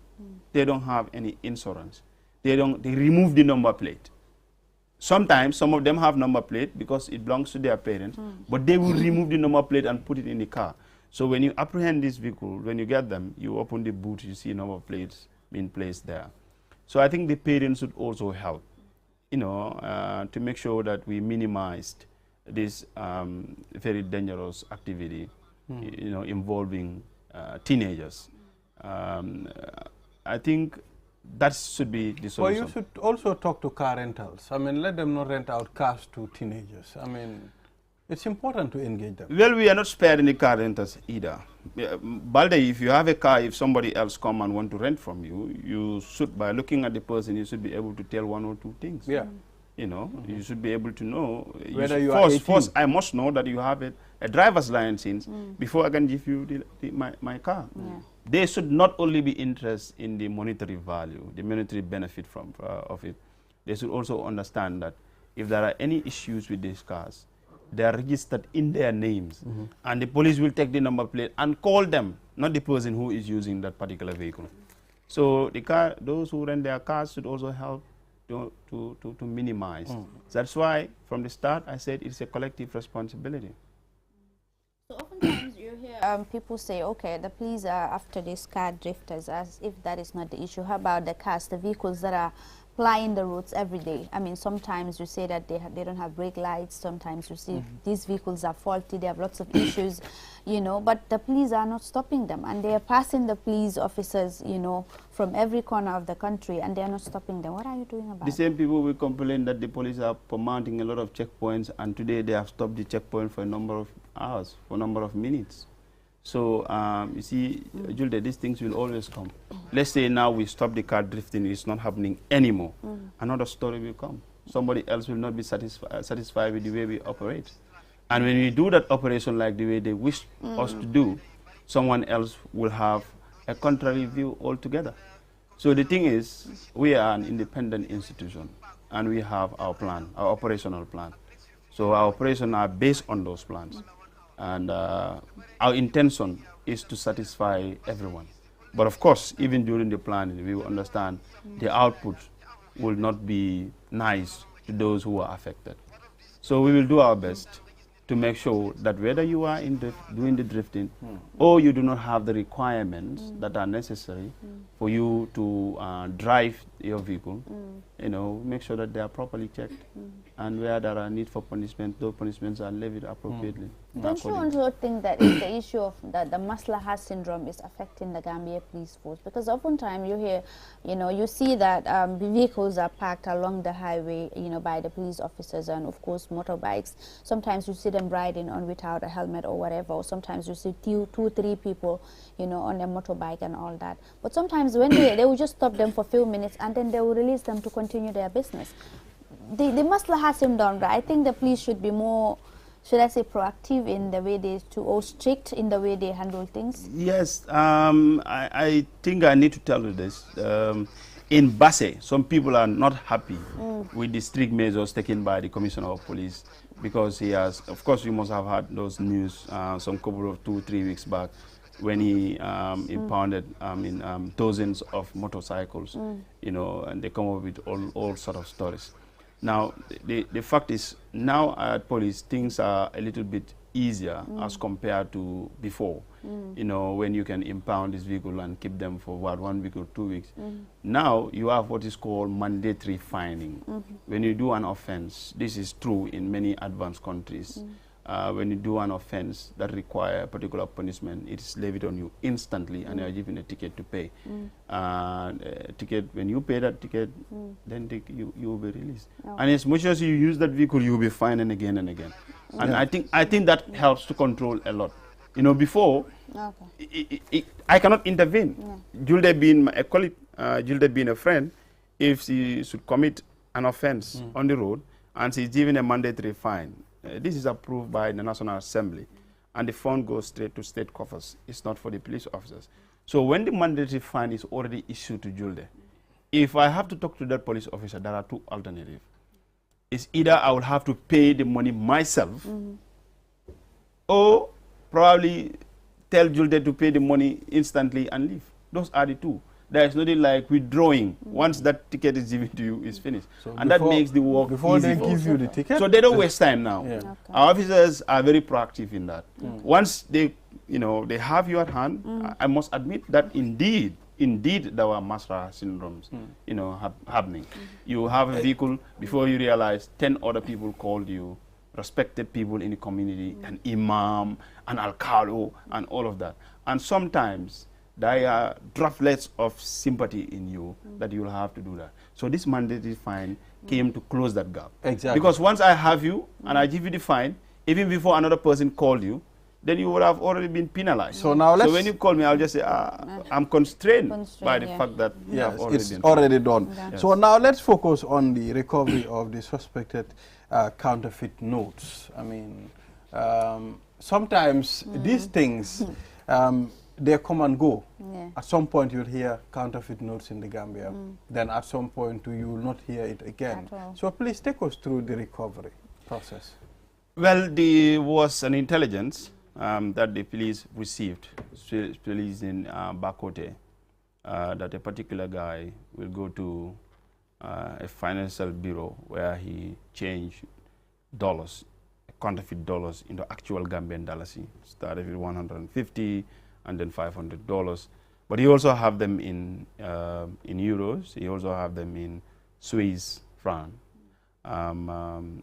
They don't have any insurance. They remove the number plate. Sometimes some of them have number plate because it belongs to their parents, but they will remove the number plate and put it in the car. So when you apprehend this vehicle, when you get them, you open the boot, you see number plates being placed there. So I think the parents should also help, to make sure that we minimized this very dangerous activity, involving teenagers. I think that should be the solution. Well, you should also talk to car rentals. I mean, let them not rent out cars to teenagers. I mean, It's important to engage them. Well, we are not sparing the car renters either. Balde, if you have a car, if somebody else come and want to rent from you, you should, by looking at the person, you should be able to tell one or two things. Yeah. You know, you should be able to know. Whether you are 18. First, I must know that you have a driver's license before I can give you my car. Yeah. They should not only be interested in the monetary value, the monetary benefit of it. They should also understand that if there are any issues with these cars, they are registered in their names, and the police will take the number plate and call them, not the person who is using that particular vehicle. So those who rent their cars should also help to minimize. That's why from the start I said it's a collective responsibility. So oftentimes you hear people say, okay, the police are after these car drifters, as if that is not the issue. How about the cars, the vehicles that are plying the roads every day? I mean, sometimes you say that they don't have brake lights. Sometimes you see these vehicles are faulty. They have lots of issues, you know, but the police are not stopping them. And they are passing the police officers, you know, from every corner of the country, and they are not stopping them. What are you doing about it? The same people will complain that the police are mounting a lot of checkpoints, and today they have stopped the checkpoint for a number of hours, for a number of minutes. So, you see, Julde, these things will always come. Let's say now we stop the car drifting, it's not happening anymore. Another story will come. Somebody else will not be satisfied with the way we operate. And when we do that operation like the way they wish us to do, someone else will have a contrary view altogether. So the thing is, we are an independent institution, and we have our plan, our operational plan. So our operations are based on those plans. And our intention is to satisfy everyone. But of course, even during the planning, we will understand the output will not be nice to those who are affected. So we will do our best to make sure that whether you are doing the drifting or you do not have the requirements that are necessary for you to drive your vehicle, you know, make sure that they are properly checked. And where there are need for punishment, those punishments are levied appropriately. Don't you also think that it's the issue of that the Maslaha syndrome is affecting the Gambia police force? Because oftentimes you hear, you know, you see that vehicles are parked along the highway, you know, by the police officers, and of course motorbikes. Sometimes you see them riding on without a helmet or whatever. Or sometimes you see two, three people, you know, on a motorbike and all that. But sometimes when they will just stop them for a few minutes and then they will release them to continue their business. The Maslaha syndrome, I think the police should be more, should I say, proactive in the way or strict in the way they handle things? Yes, I think I need to tell you this. In Basse, some people are not happy with the strict measures taken by the Commissioner of Police, because he has, of course, you must have had those news some couple of 2-3 weeks back, when he impounded dozens of motorcycles, you know, and they come up with all sort of stories. Now, the fact is, now at police, things are a little bit easier as compared to before. You know, when you can impound this vehicle and keep them for, what, 1 week or 2 weeks. Now, you have what is called mandatory fining. When you do an offense, this is true in many advanced countries. When you do an offense that requires a particular punishment, it is levied on you instantly, and you are given a ticket to pay. When you pay that ticket, then you will be released. And as much as you use that vehicle, you will be fined and again. And I think that helps to control a lot. You know, before, I cannot intervene. Julde being a colleague, Julde being a friend, if she should commit an offense on the road and she's given a mandatory fine, this is approved by the National Assembly, and the fund goes straight to state coffers. It's not for the police officers. So when the mandatory fine is already issued to Julde, if I have to talk to that police officer, there are two alternatives. It's either I will have to pay the money myself, or probably tell Julde to pay the money instantly and leave. Those are the two. There is nothing like withdrawing. Once that ticket is given to you, it's finished. So and that makes the work before easy. They give you the ticket? So they don't waste time now. Our officers are very proactive in that. Once they, you know, they have you at hand, I must admit that indeed there were Maslaha syndromes, you know, happening. You have a vehicle, before you realize 10 other people called you, respected people in the community, an imam, an alcalde, and all of that. And sometimes there are droplets of sympathy in you that you will have to do that. So this mandatory fine came to close that gap. Exactly. Because once I have you and I give you the fine, even before another person called you, then you would have already been penalized. So now let's... So when you call me, I'll just say, I'm constrained by the fact that you have already it's been already done. Okay. Yes. So now let's focus on the recovery of the suspected counterfeit notes. I mean, sometimes these things, they come and go. Yeah. At some point you'll hear counterfeit notes in the Gambia. Then at some point you will not hear it again. So please take us through the recovery process. Well, there was an intelligence that the police received, police in Bakote, that a particular guy will go to a financial bureau where he changed dollars, counterfeit dollars, into actual Gambian dollars. Started with 150 and then $500. But he also have them in euros. He also have them in Swiss franc.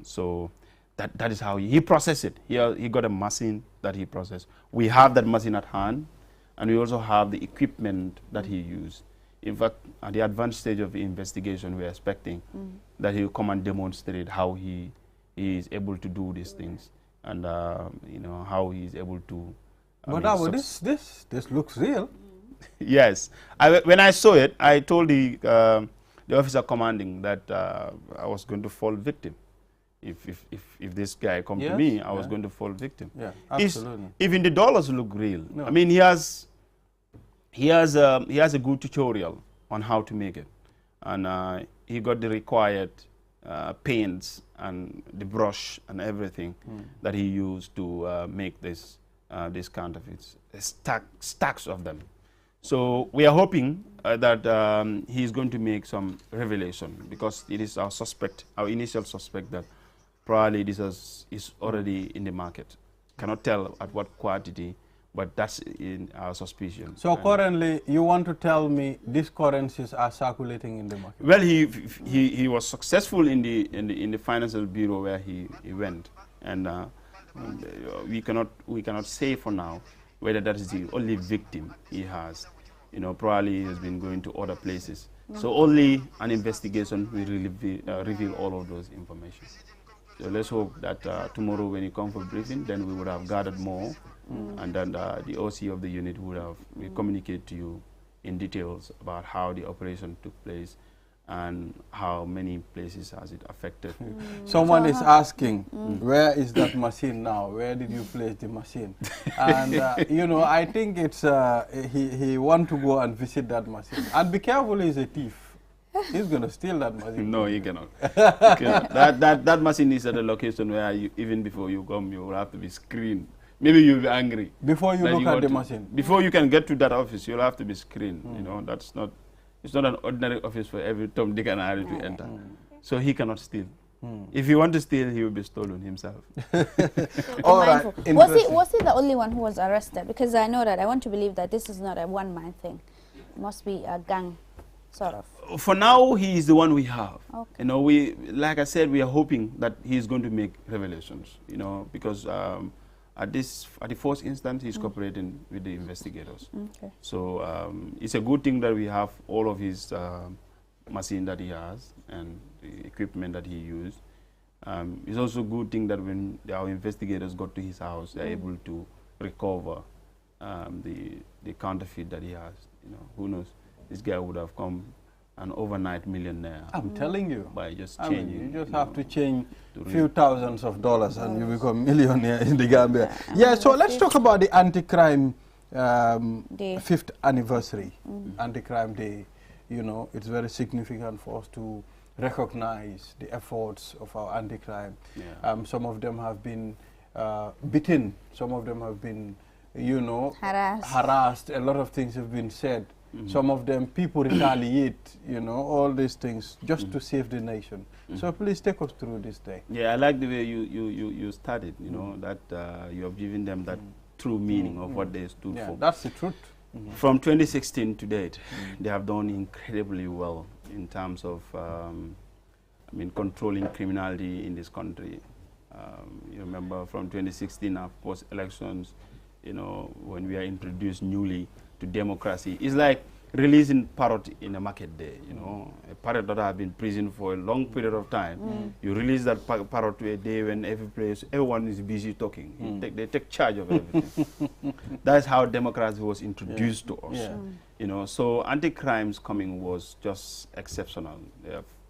So that is how he processed it. He got a machine that he processed. We have that machine at hand, and we also have the equipment that he used. In fact, at the advanced stage of the investigation, we are expecting that he will come and demonstrate how he is able to do these things, and you know, how he is able to. But this looks real. Yes, when I saw it, I told the officer commanding that I was going to fall victim. If this guy come to me, I was going to fall victim. Yeah, absolutely. Even the dollars look real. No. I mean, he has a good tutorial on how to make it, and he got the required paints and the brush and everything that he used to make these counterfeits. Stacks of them. So we are hoping that he is going to make some revelation, because it is our initial suspect that probably this is already in the market. Cannot tell at what quantity, but that's in our suspicion. So currently, you want to tell me these currencies are circulating in the market? Well, he was successful in the financial bureau where he went, and we cannot say for now whether that is the only victim he has. You know, probably he has been going to other places. So only an investigation will reveal all of those information. So let's hope that tomorrow when you come for briefing, then we would have gathered more, and then the OC of the unit would have communicate to you in details about how the operation took place and how many places has it affected. Someone is asking, where is that machine now? Where did you place the machine? And you know, I think it's he want to go and visit that machine. And be careful, he's a thief. He's going to steal that machine. No, he cannot. That machine is at a location where even before you come, you will have to be screened. Maybe you'll be angry. Before you look at the machine? Before you can get to that office, you'll have to be screened. You know, it's not an ordinary office for every Tom, Dick and Harry to enter. So he cannot steal. If he wants to steal, he will be stolen himself. All right. Was he the only one who was arrested? Because I know that I want to believe that this is not a one-man thing. It must be a gang. Sort of. For now, he is the one we have. Okay. You know, like I said, we are hoping that he is going to make revelations. You know, because at the first instance, he's cooperating with the investigators. Okay. So it's a good thing that we have all of his machine that he has and the equipment that he used. It's also a good thing that when our investigators got to his house, they're able to recover the counterfeit that he has. You know, who knows? This guy would have come an overnight millionaire. I'm telling you. By just changing. You just have to change a few thousands of dollars and you become millionaire in the Gambia. Yeah, so let's talk about the anti-crime 5th anniversary, anti-crime day. You know, it's very significant for us to recognize the efforts of our anti-crime. Yeah. Some of them have been beaten. Some of them have been, you know, harassed. A lot of things have been said. Some of them, people retaliate, you know, all these things just to save the nation. So please take us through this day. Yeah, I like the way you started, you know, that you have given them that true meaning of what they stood for. That's the truth. From 2016 to date, they have done incredibly well in terms of, controlling criminality in this country. You remember from 2016, post-elections, you know, when we are introduced newly to democracy, it's like releasing parrot in a market day, you know, a parrot that have been in prison for a long period of time. You release that parrot to a day when everyone is busy talking. They take charge of everything. That's how democracy was introduced to us. You know, so anti-crimes coming was just exceptional.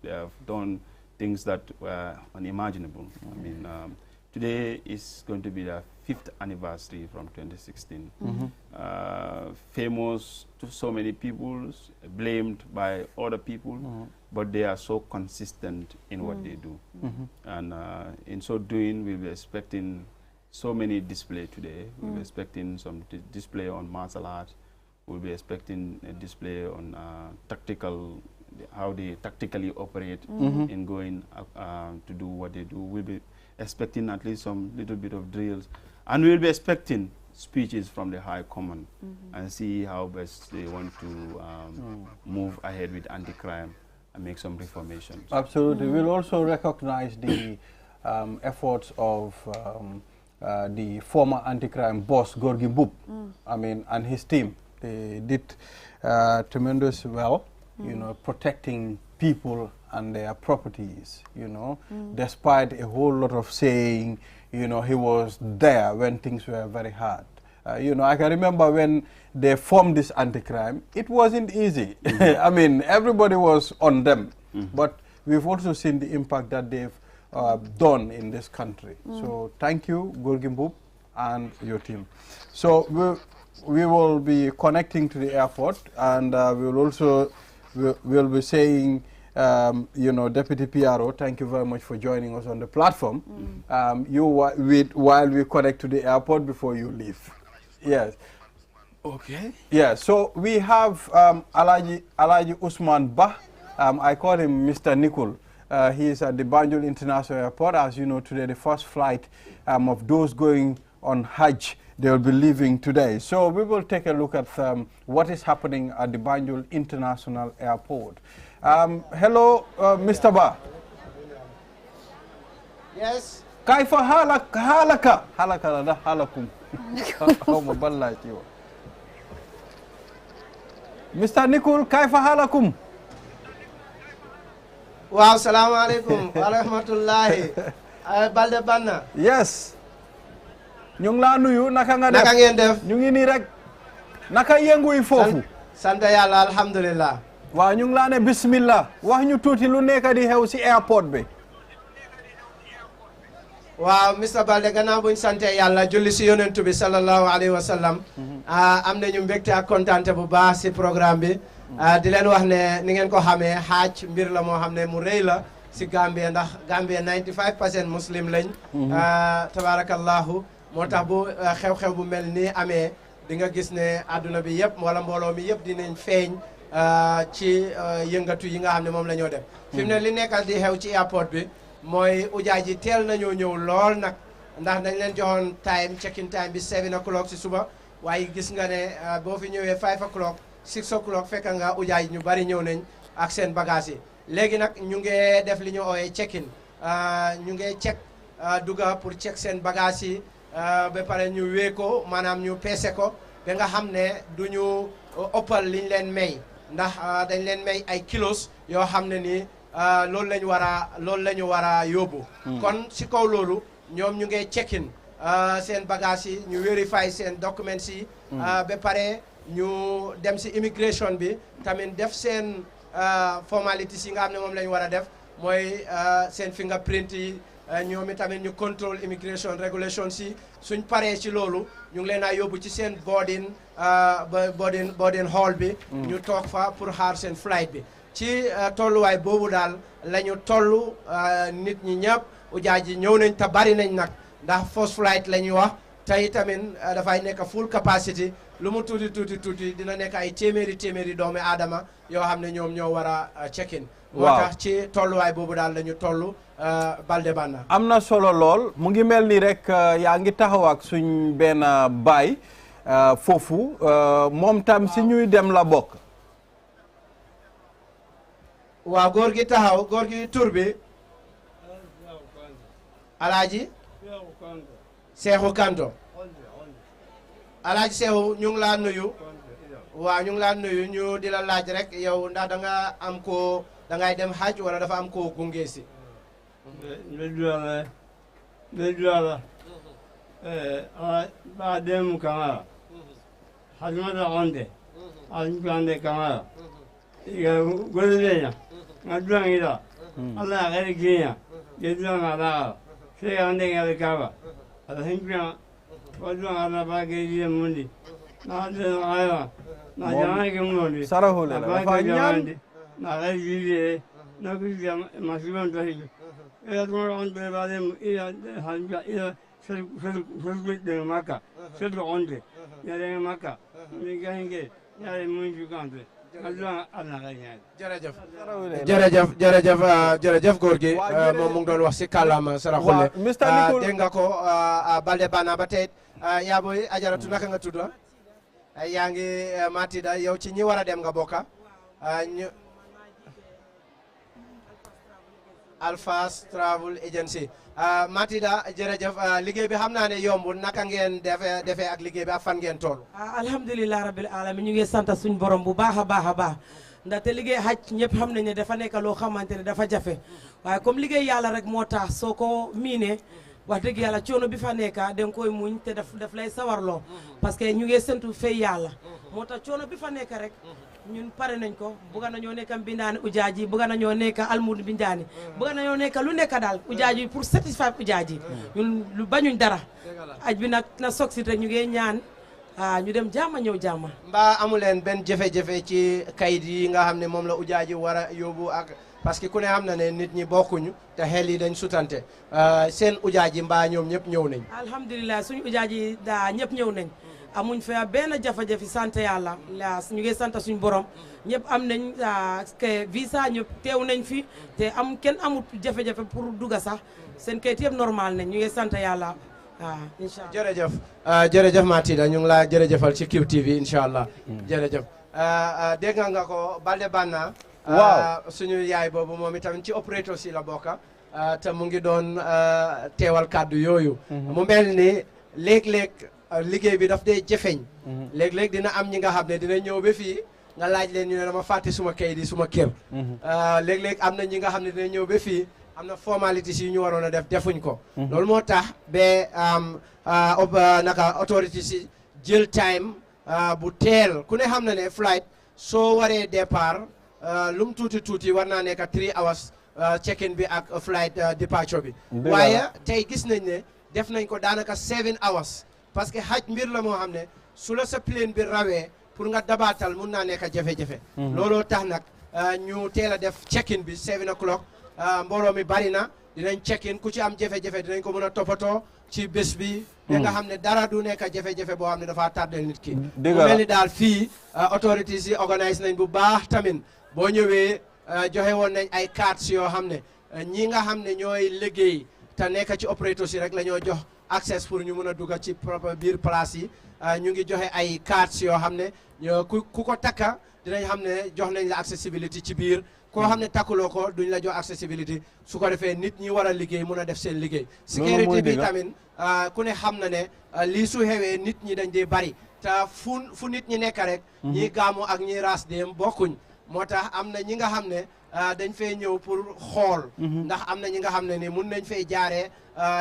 They have done things that were unimaginable. I mean, today is going to be the 5th anniversary from 2016. Famous to so many people, blamed by other people, but they are so consistent in what they do. And in so doing, we'll be expecting so many display today. We'll be expecting some display on martial art. We'll be expecting a display on tactical, how they tactically operate in going to do what they do. We'll be expecting at least some little bit of drills. And we'll be expecting speeches from the High Command and see how best they want to move ahead with anti-crime and make some reformations. Absolutely. We'll also recognize the efforts of the former anti-crime boss, Gorgui Mboup, I mean, and his team. They did tremendous well, you know, protecting people and their properties, you know, despite a whole lot of saying, you know, he was there when things were very hard. You know, I can remember when they formed this anti-crime, it wasn't easy. I mean, everybody was on them, but we've also seen the impact that they've done in this country. So thank you, Gorgui Mboup, and your team. So we will be connecting to the airport, and we will also we'll be saying, you know, Deputy PRO, thank you very much for joining us on the platform. While we connect to the airport before you leave. Yes. Okay. Yeah. So we have Alaji Usman Bah. I call him Mr. Nicol. He is at the Banjul International Airport. As you know, today the first flight of those going on Hajj, they will be leaving today. So we will take a look at what is happening at the Banjul International Airport. Hello, Mr. Ba. Yes. Kaifa halaka la halakum. Mr. Nicol, kaifa halakum. Wow, assalamu alaikum wa rahmatullahi. Balde Banna. Yes. Ñu ngi la nuyu naka nga def. Naka ngeen def. Ñu ngi nii rek. Naka yëngu yi foofu. Sant Yàlla alhamdulillah. Waaw ñu ngi la ne bismillah. Wax ñu tuuti lu nekk di xew ci airport bi. Waaw Mr. Balde gannaaw buñ sante Yàlla julli ci yonentu bi sallallahu alayhi wa sallam. Am nañu mbégte ak kontaante bu baax ci programme bi. Di leen wax ne ni ngeen ko xamee Hajj mbir la moo xam ne mu rëy la ci Gambie ndax Gambie 95% muslim lañ. Tabarakallahu. moo tax bu xew-xew bu mel nii amee di nga gis ne àdduna bi yëpp wala mbooloo mi yëpp dinañ feeñ ci yëngatu yi nga xam ne moom la ñoo def. fi mu ne li nekkal di xew ci airport bi mooy ujaaj yi teel nañoo ñëw lool nag ndax dañ leen joxoon time check-in time bi 7 o'clock ci suba waaye gis nga ne boo fi ñëwee 5 o'clock 6 o'clock fekk nga ujaaj ñu bari ñëw nañ ak seen bagage yi. léegi nag ñu ngi def li ñu ooyee check-in ñu ngi check dugga pour check seen bagage yi. ba pare ñu wee ko maanaam ñu peese ko ba nga xam ne du ñu ëppal liñ leen may ndax dañ leen may ay kilos yoo xam ne nii loolu la ñu war a yóbbu. kon si kaw loolu ñoom ñu ngi check-in seen bagage yi ñu vérify seen documents yi. ba pare ñu dem si immigration bi tamit def seen formalities yi nga xam ne moom la ñu war a def mooy seen fingerprint yi. ñoom itamit ñu control immigration regulations yi suñ paree ci loolu ñu ngi leen a yóbbu ci seen boarding hall bi. ñu toog fa pour xaar seen flight bi. ci tolluwaay boobu daal la ñu toll nit ñi ñëpp ujaaj yi ñëw nañ te bari nañ nag ndax first flight la ñuy wax te itamit dafay nekk full capacity lu mu tuuti dina nekk ay téeméeri doomi aadama yoo xam ne ñoom ñoo war a check-in. moo tax ci tolluwaay boobu daal la ñu toll Balde Banna. am na solo lool mu ngi mel ni rek yaa ngi taxaw ak suñ benn baay foofu moom tam si ñuy dem la bokk. waaw góor gi taxaw góor gi tur bi Alaaji Seexu Kanto Alaaji Seexu ñu ngi laa nuyu waaw ñu ngi laa nuyu ñu di la laaj rek yow ndax da nga am ko da ngay dem Hajj wala dafa am ko gunge si. Bejuala. Ba dem kama. Hajmada onde. Hajmada kama. Iga golenya. Ngadang ida. Allah kali kinya. Gedang ada. Saya ande ngali kaba. Ada hingga. Wajang ada bagi dia mundi. Na ada ayah. Na jangan kemudian. Sarahule la. Fanyam. Na kali dia. Na kerja masih bantu hidup. Ia tu orang berbalik. Ia hanya ia serbet dengan maka. Serbet onde. Ia dengan maka. Mereka ini. Ia menunjukkan tu. jërëjëf góor gi moom mu ngi doon wax si kàllaama Saraxule dégg nga ko Balde Bana ba tey yaa booy ajaratu naka nga tudd yaa ngi Matida yow ci ñi war a dem nga bokka ñu Alphas Travel Agency Matida jërëjëf liggéey bi xam naa ne yombul naka ngeen defee ak liggéey bi ak fan ngeen toll alhamdulilah rabbil alamin ñu ngi sant suñ borom bu baax a baax ndaxte liggéey Hajj ñëpp xam nañ ne dafa nekk loo xamante ne dafa jafe waaye comme liggéey yàlla rek moo tax soo ko miinee wax dëgg yàlla coono bi fa nekk da nga koy muñ te daf lay sawarloo parce que ñu ngi sentu fay yàlla moo tax coono bi fa nekk rek ñun pare nañ ko bëgg nañoo nekk mbindaani ujaaji bëgg nañoo nekk almud mbindaani bëgg nañoo nekk lu nekk daal ujaaji pour satisfaire ujaaji ñun lu bañuñ dara aj bi nag na sogsit rek ñu ngi ñaan ñu dem jàmm ñëw jàmm mbaa amuleen benn jafe-jafe ci kayit yi nga xam ne moom la ujaaji war a yóbbu ak parce que ku ne xam na ne nit ñi bokkuñu te xel yi dañ sutante seen ujaaji mbaa ñoom ñëpp ñëw nañ alhamdulilah suñu ujaaji daa ñëpp ñëw nañ amuñ fa benn jafe-jafe sant yàlla ñu ngi sant suñu borom ñëpp am nañ que visa ñëpp teew nañ fi te kenn amut jafe-jafe pour dugga sax seen kayit yëpp normal nañ ñu ngi sant yàlla incha allah jërëjëf Matida ñu ngi laa jërëjëfal ci QTV incha allah jërëjëf dégg nga ko Balde Bana waaw suñu yaay boobu moom itamit ci opérateur si la bokka te mu ngi doon teewal kàddu yooyu mu mel ni léeg-léeg liggéey bi daf dee jëfeñ léeg-léeg dina am ñi nga xam ne dina ñëw ba fii nga laaj leen ñu ne dama fàtte suma kayit yi suma kër léeg-léeg am na ñi nga xam ne dina ñëw ba fii am na formalités yi ñu waroon a def defuñ ko loolu moo tax ba naka autorité si jël time bu teel ku ne xam na ne flight soo waree départ lu mu tuuti war naa nekk 3 hours check-in bi ak flight departure bi waaye tey gis nañ ne def nañ ko daanaka 7 hours parce que Hajj mbir la moo xam ne su la sa plane bi rawee pour nga dabaatal mun naa nekk jafe-jafe looloo tax nag ñu teel a def check-in bi 7 o'clock mbooloo mi bari na dinañ check-in ku ci am jafe-jafe dinañ ko mën a toppatoo ci bés bi da nga xam ne dara du nekk jafe-jafe boo xam ne dafa tardel nit ki mu mel ni daal fii autorités yi organise nañ bu baax tamit boo ñëwee joxe woon nañ ay cartes yoo xam ne ñi nga xam ne ñooy liggéey te nekk ci opérateur si rek la ñoo jox access pour ñu mën a dugg ci propre biir place yi ñu ngi joxe ay cartes yoo xam ne ku ko takka dinañ xam ne jox nañ la accessibility ci biir koo xam ne takkuloo ko duñ la jox accessibility su ko defee nit ñi war a liggéey mun a def seen liggéey sécurité bi tamit ku ne xam na ne lii su xewee nit ñi dañ dee bari te fu nit ñi nekk rek ñi gaamu ak ñi ras dem bokkuñ moo tax am na ñi nga xam ne dañ fay ñëw pour xool ndax am na ñi nga xam ne ni mun nañ fay jaaree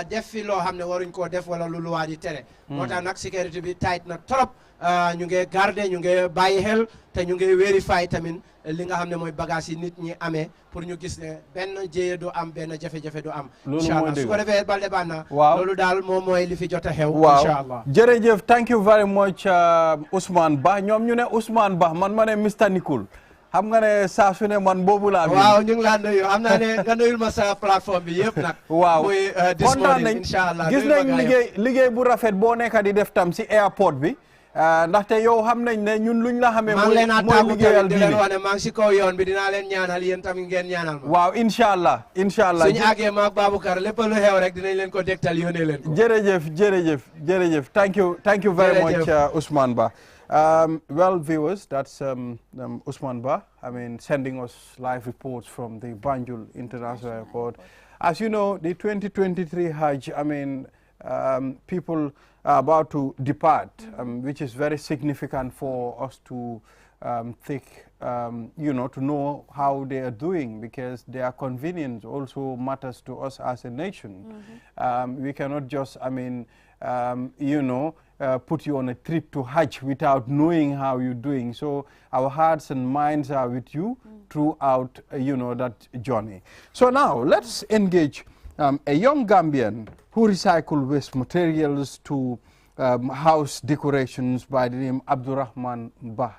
def fi loo xam ne waruñ koo def wala lu luwaa di tere moo tax nag sécurité bi tight na trop ñu ngi garder ñu ngi bàyyi xel te ñu ngi vérifier tamit li nga xam ne mooy bagage yi nit ñi amee pour ñu gis ne benn jéye du am benn jafe-jafe du am incha allah su ko defee Balde Bana loolu daal moom mooy li fi jot a xew incha allah jërëjëf thank you very much Ousmane Bah ñoom ñu ne Ousmane Bah man ma ne Mr Nicol xam nga ne saa su ne man boobu laa waaw ñu ngi laa nuyu xam naa ne nga nuyul ma sa plateforme bi yëpp nag waaw muy kontaan nañ gis nañ liggéey bu rafet boo nekk di def tam si airport bi ndaxte yow xam nañ ne ñun luñ la xamee mooy liggéeyal di leen wax ne maa ngi si kaw yoon bi dinaa leen ñaanal yéen tamit ngeen ñaanal ma waaw incha allah suñu àggee maag Baboucar lépp lu xew rek dinañ leen ko dégtal yónnee leen ko jërëjëf thank you very much Ousmane Bah well viewers that's Ousmane Bah I mean sending us live reports from the Banjul International Airport. As you know, the 2023 Hajj, I mean people are about to depart, which is very significant for us to think, you know, to know how they are doing, because their convenience also matters to us as a nation. We cannot just, I mean, you know, put you on a trip to Hajj without knowing how you're doing. So our hearts and minds are with you throughout, you know, that journey. So now let's engage a young Gambian who recycle waste materials to house decorations by the name Abdurrahman Bah.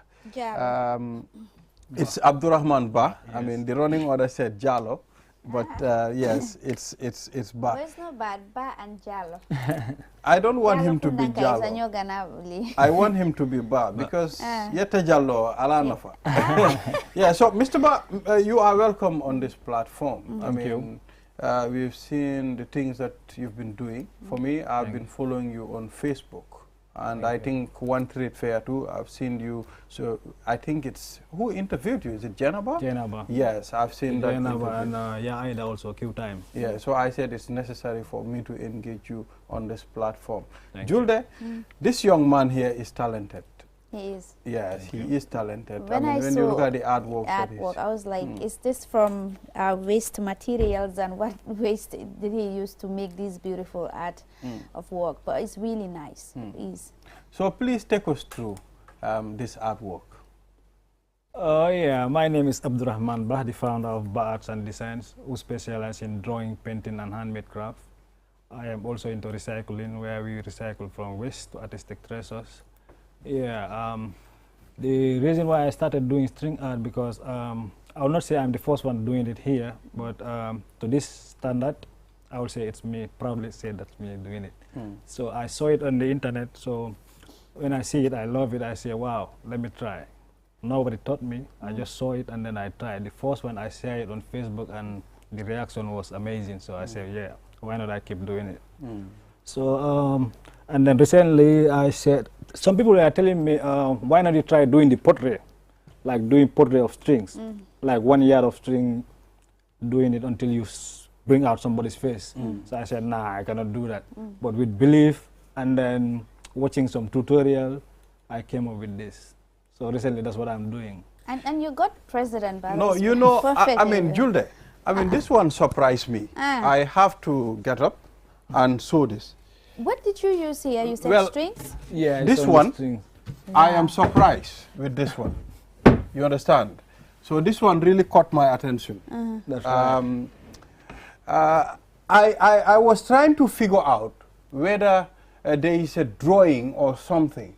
It's Abdurrahman Bah. Yes. I mean, the running order said Jalo, but yes, it's Bah. There's no bad Bah and Jalo. I don't want him to be Jalo. I want him to be Bah, because Yeta Jalo Alanafa. Yeah, so Mr. Bah, you are welcome on this platform. Thank you. We've seen the things that you've been doing. For me, I've been following you on Facebook. And I think one trade fair too, I've seen you. So I think it's, who interviewed you? Is it Jenaba? Jenaba. Yes, I've seen that. Jenaba and Aida also a few times. Yeah, so I said it's necessary for me to engage you on this platform. Julde, this young man here is talented. He is. Yes, he is talented. When I when you look at the artwork, I was like, is this from waste materials, and what waste did he use to make this beautiful art of work? But it's really nice. It is. So please take us through this artwork. Yeah, my name is Abdurrahman Bah, the founder of Bah Arts and Designs, who specialize in drawing, painting, and handmade craft. I am also into recycling, where we recycle from waste to artistic treasures. Yeah, the reason why I started doing string art, because I will not say I'm the first one doing it here, but to this standard, I will say it's me, proudly say that's me doing it. So I saw it on the internet, so when I see it, I love it, I say, wow, let me try. Nobody taught me, I just saw it and then I tried. The first one I shared it on Facebook and the reaction was amazing, so I said, yeah, why not I keep doing it? So, and then recently I said, some people are telling me, why not you try doing the portrait, like doing portrait of strings, like 1 yard of string, doing it until you bring out somebody's face. So I said, nah, I cannot do that. But with belief and then watching some tutorial, I came up with this. So recently that's what I'm doing. And you got President Barrow. No, you know, I mean, Julde, I mean, this one surprised me. I have to get up and sew this. What did you use here? You said strings? Yeah, this one, I am surprised with this one. You understand? So this one really caught my attention. That's right. I was trying to figure out whether there is a drawing or something.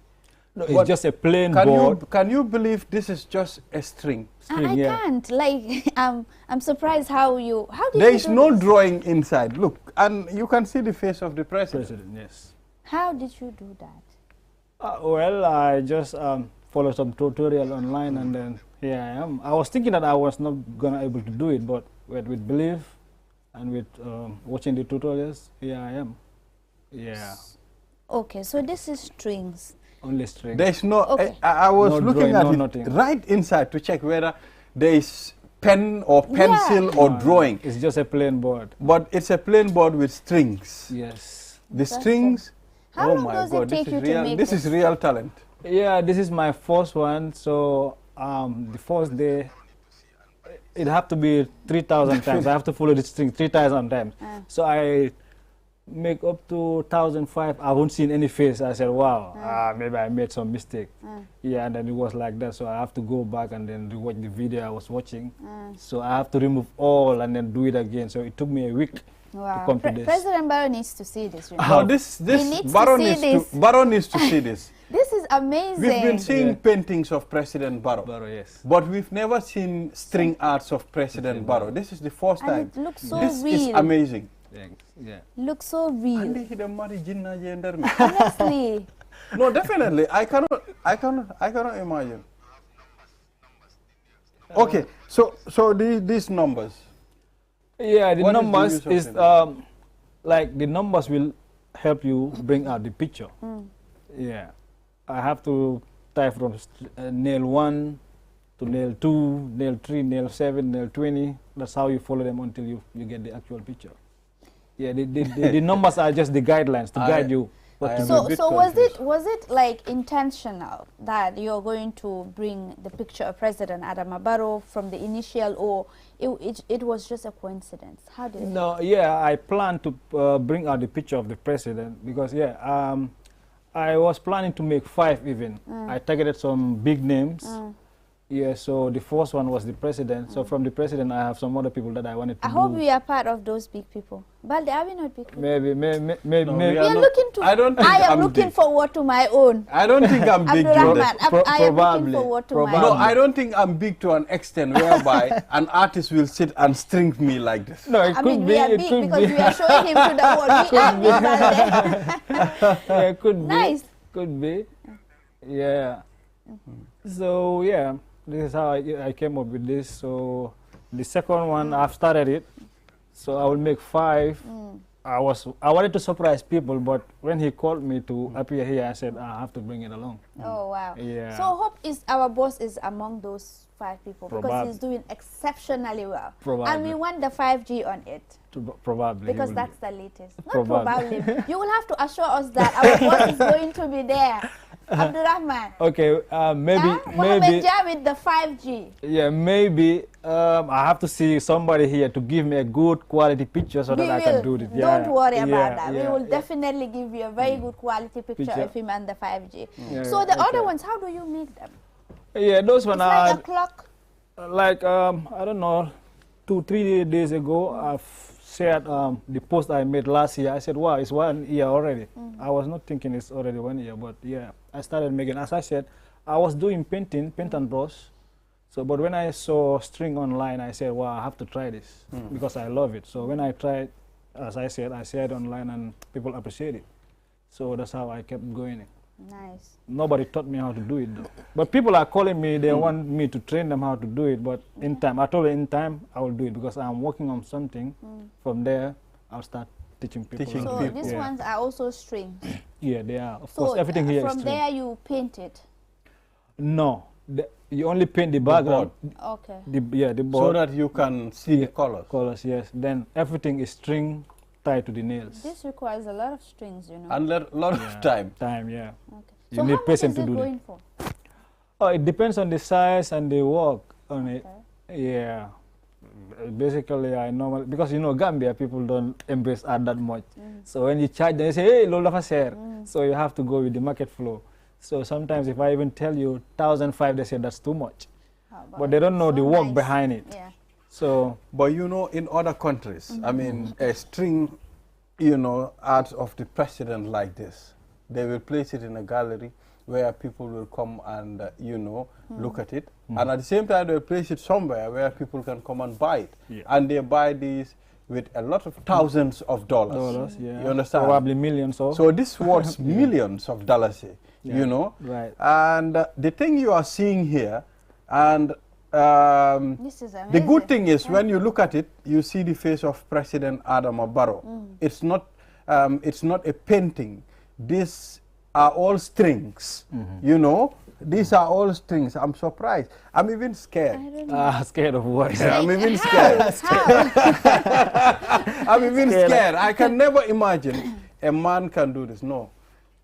No, it's just a plain board. Can you believe this is just a string? I can't. Like, I'm surprised how you. How did there you is do no this? drawing inside. Look, and you can see the face of the president. Yes. How did you do that? Well, I just follow some tutorial online, and then here I am. I was thinking that I was not gonna able to do it, but with belief and with watching the tutorials, here I am. Yeah. Okay, so this is strings. Only string. There is no. I was no looking drawing, at it right inside to check whether there is pen or pencil or drawing. It's just a plain board. But it's a plain board with strings. Yes. The strings. How oh long my does God! it take This you is to real. make This is real talent. Yeah, this is my first one. So the first day, it have to be 3,000 times. I have to follow the string 3,000 times. So I make up to 1,005. I haven't seen any face. I said, wow, maybe I made some mistake. Yeah, and then it was like that. So I have to go back and then rewatch the video I was watching. So I have to remove all and then do it again. So it took me a week to come to this. President Barrow needs to see this. You know? Barrow needs to see this. This is amazing. We've been seeing paintings of President Barrow. Yes. But we've never seen string arts of President Barrow. This is the first time. It looks so this real. is amazing. Thanks. Yeah. Looks so real. Honestly. Honestly. No, definitely. I cannot imagine. Okay, so these numbers. Yeah, the What numbers is like the numbers will help you bring out the picture. Yeah, I have to type from nail 1 to nail 2, nail 3, nail 7, nail 20. That's how you follow them until you get the actual picture. Yeah, the numbers are just the guidelines to guide you. So was it like intentional that you're going to bring the picture of President Adama Barrow from the initial, or it was just a coincidence? How did it happen? Yeah, I planned to bring out the picture of the president because I was planning to make 5 even. I targeted some big names. Yeah, so the first one was the president. So from the president, I have some other people that I wanted to I hope we are part of those big people. Balde, are we not big people? Maybe. No, we are looking to. I am looking forward to my own. I don't think I'm big. I am looking forward to my own. No, I don't think I'm big to an extent whereby an artist will sit and string me like this. No, it could be. We are big because we are showing him to the world. We are big, Balde. Yeah, it could be. Nice. Could be. Yeah. So yeah. This is how I came up with this. So the second one, I've started it. So I will make 5. I wanted to surprise people, but when he called me to appear here, I said I have to bring it along. Oh wow! Yeah. So hope our boss is among those 5 people because he's doing exceptionally well. Probably. And we want the 5G on it. Probably. Because that's the latest. Not probably. You will have to assure us that our boss is going to be there. Abdurrahman. Okay, maybe with the 5G. Yeah, maybe I have to see somebody here to give me a good quality picture so that I can do it. Yeah. Don't worry about that. We will definitely give you a very good quality picture of him and the 5G. So the other ones, how do you make them? Yeah, those ones are like a clock. Like I don't know, 2-3 days ago, I've shared the post I made last year. I said, wow, it's 1 year already. I was not thinking it's already 1 year, but yeah, I started making, as I said, I was doing paint and brush. So, but when I saw string online, I said, wow, I have to try this because I love it. So when I tried, as I said, I shared online and people appreciate it. So that's how I kept going. Nice. Nobody taught me how to do it though. But people are calling me, they want me to train them how to do it, but in time, I told them in time, I will do it because I'm working on something. From there, I'll start teaching people. So these ones are also strings? Yeah, they are. Of course, everything here is from there you paint it? No, you only paint the background. Okay. The board. So that you can see the colors. Colors, yes. Then everything is string tied to the nails. This requires a lot of strings, you know. And a lot of time. Time, yeah. Okay. You so need how much patience is to it do going for? Oh, it depends on the size and the work on it. Yeah. Basically, I normally, because you know Gambia, people don't embrace art that much. So when you charge, they say, hey, lola faser. So you have to go with the market flow. So sometimes if I even tell you 1,500, they say that's too much. But they don't know the work behind it. Yeah. So, but you know, in other countries, I mean, a string, you know, art of the president like this, they will place it in a gallery where people will come and, you know, look at it. And at the same time, they'll place it somewhere where people can come and buy it. Yeah. And they buy these with a lot of thousands of dollars. Yeah. You understand? Probably millions of. So this worth millions of dollars, you know. Right. And the thing you are seeing here, and this is amazing. the good thing is when you look at it, you see the face of President Adama Barrow. It's not a painting. These are all strings, you know. These are all strings. I'm surprised. I'm even scared. Scared of what? I'm even scared. I'm even scared. I can never imagine a man can do this. No.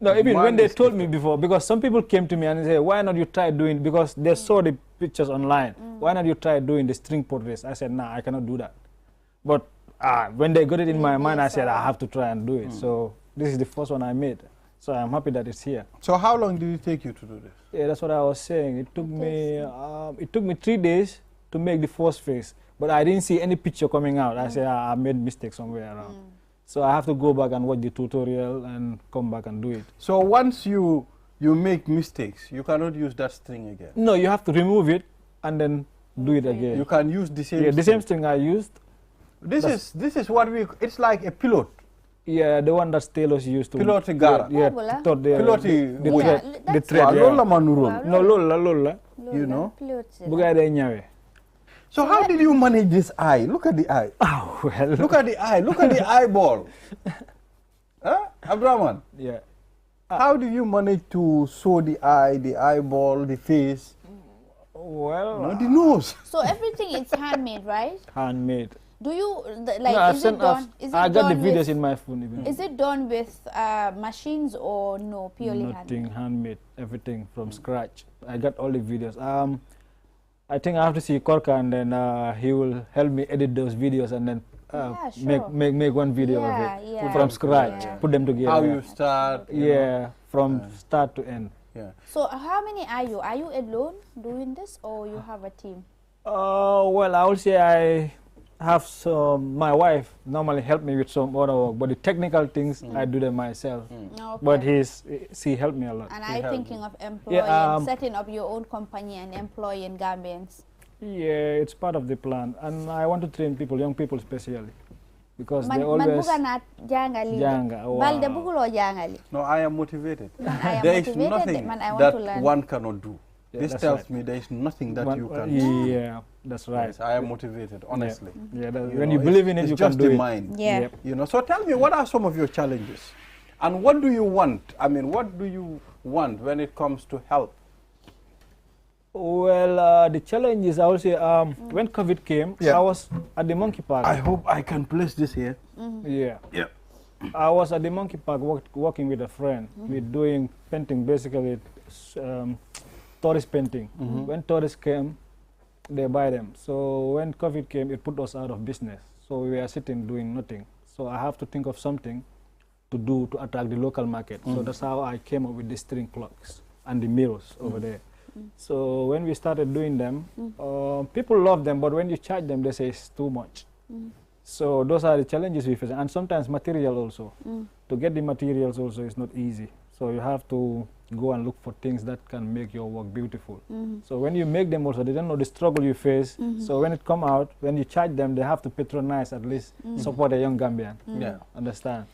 No, even when they told me before, because some people came to me and said, why not you try doing, because they saw the pictures online, why not you try doing the string portraits? I said, nah, I cannot do that. But when they got it in my mind, I said, I have to try and do it. So this is the first one I made. So I'm happy that it's here. So how long did it take you to do this? Yeah, that's what I was saying. It took me 3 days to make the first face, but I didn't see any picture coming out. I said, I made mistakes somewhere around. So I have to go back and watch the tutorial and come back and do it. So once you make mistakes, you cannot use that string again? No, you have to remove it and then do it again. You can use the same string. The same string I used. This is what it's like a pilot. Yeah, the one that tailors used to. Pilot gara. Yeah, the thread. No, lola. You know. Buga. So how did you manage this eye? Look at the eye. Oh, well. Look at the eye. Look at the eyeball. Huh? Abdurrahman? Yeah. How do you manage to sew the eye, the eyeball, the face? Well, the nose. So everything is handmade, right? Handmade. Do you like? No, is it done? Is it I got the done videos with, in my phone even. Is it done with machines or no, purely Nothing handmade, everything from scratch. I got all the videos. I think I have to see Korka, and then he will help me edit those videos, and then make one video of it from scratch, put them together. How you start? From start to end. Yeah. So how many are you? Are you alone doing this, or you have a team? Well, I will say I have my wife normally help me with some other work, but the technical things I do them myself. Okay. But she helped me a lot. And are you thinking of employing, setting up your own company and employing Gambians? Yeah, it's part of the plan, and I want to train people, young people especially, because they always No, I am motivated. There is nothing that one cannot do. This tells me there is nothing that you can do. Yeah, that's right. Yes, I am motivated, honestly. Yeah, when you believe in it, you can do it. It's just the mind. Yeah. You know. So tell me, what are some of your challenges, and what do you want? I mean, what do you want when it comes to help? Well, the challenge is, I will say, when COVID came, I was at the monkey park. I hope I can place this here. Yeah. I was at the monkey park working with a friend. We're doing painting, basically tourist painting. When tourists came, they buy them. So when COVID came, it put us out of business. So we were sitting doing nothing. So I have to think of something to do to attract the local market. So that's how I came up with the string clocks and the mirrors over there. So when we started doing them, people love them, but when you charge them, they say it's too much. So those are the challenges we face, and sometimes material also. To get the materials also is not easy. So you have to go and look for things that can make your work beautiful. So when you make them also, they don't know the struggle you face. So when it come out, when you charge them, they have to patronize, at least support a young Gambian. Understand?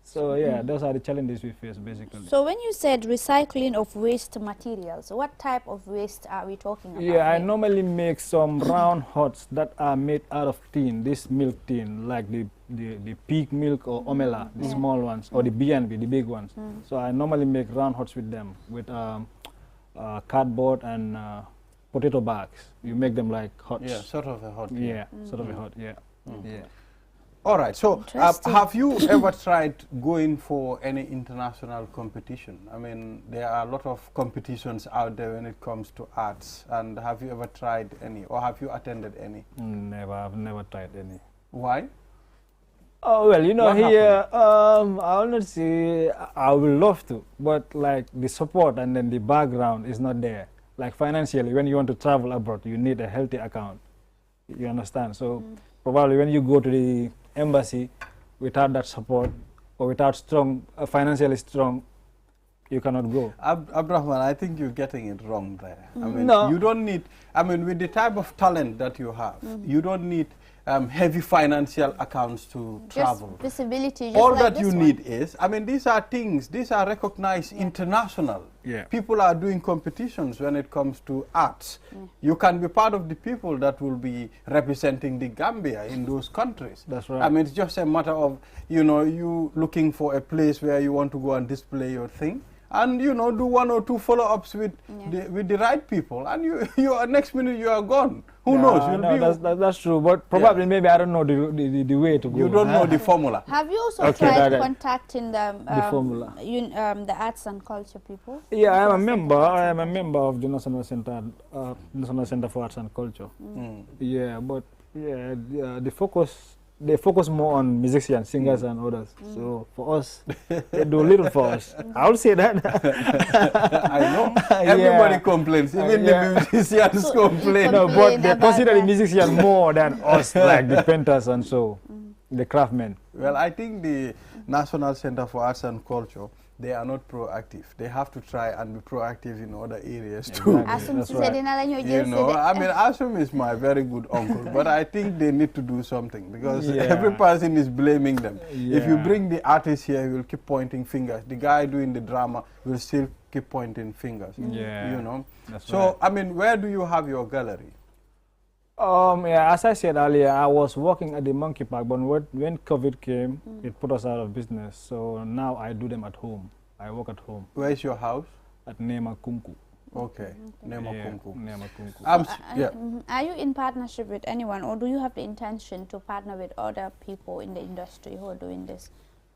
So yeah, those are the challenges we face basically. So when you said recycling of waste materials, what type of waste are we talking about? Yeah, I normally make some round huts that are made out of tin, this milk tin, like the pig milk or omela, the small ones, or the B&B, the big ones. So I normally make round huts with them, with cardboard and potato bags. You make them like huts. Yeah, sort of a hut. Yeah, sort of a hut, yeah. All right, so have you ever tried going for any international competition? I mean, there are a lot of competitions out there when it comes to arts, and have you ever tried any, or have you attended any? Never, I've never tried any. Why? Oh, well, you know, here, I will not say I will love to, but like the support and then the background is not there. Like financially, when you want to travel abroad, you need a healthy account. You understand? So probably when you go to the embassy without that support or without strong, financially strong, you cannot go. Abdurrahman, I think you're getting it wrong there. I mean, you don't need, I mean, with the type of talent that you have, you don't need heavy financial accounts to travel. Just visibility, just all like that you need is, I mean, these are things, these are recognized international. People are doing competitions when it comes to arts. You can be part of the people that will be representing the Gambia in those countries. That's right. I mean, it's just a matter of, you know, you looking for a place where you want to go and display your thing. And, you know, do 1 or 2 follow-ups with the right people, and you next minute you are gone. Who knows? That's true, but probably maybe I don't know the way to go. You don't know the formula. Have you also tried contacting the formula? The arts and culture people? Yeah, I am a member. I am a member of the National Center for Arts and Culture. Yeah, but they focus more on musicians, singers, and others. So for us, they do little for us. I will say that. I know. Everybody complains. Even the musicians complain. No, but they consider the musicians more than us, like the painters and so, the craftsmen. Well, I think the National Center for Arts and Culture, they are not proactive. They have to try and be proactive in other areas too. That's right. You know, I mean, Asum is my very good uncle, but I think they need to do something because every person is blaming them. If you bring the artist here, he will keep pointing fingers. The guy doing the drama will still keep pointing fingers. You know. So, I mean, where do you have your gallery? Yeah, as I said earlier, I was working at the Monkey Park, but when COVID came, it put us out of business. So now I do them at home. I work at home. Where is your house? At Nema Kunku. Okay. Nema Kunku. Nema Kunku. Are you in partnership with anyone, or do you have the intention to partner with other people in the industry who are doing this?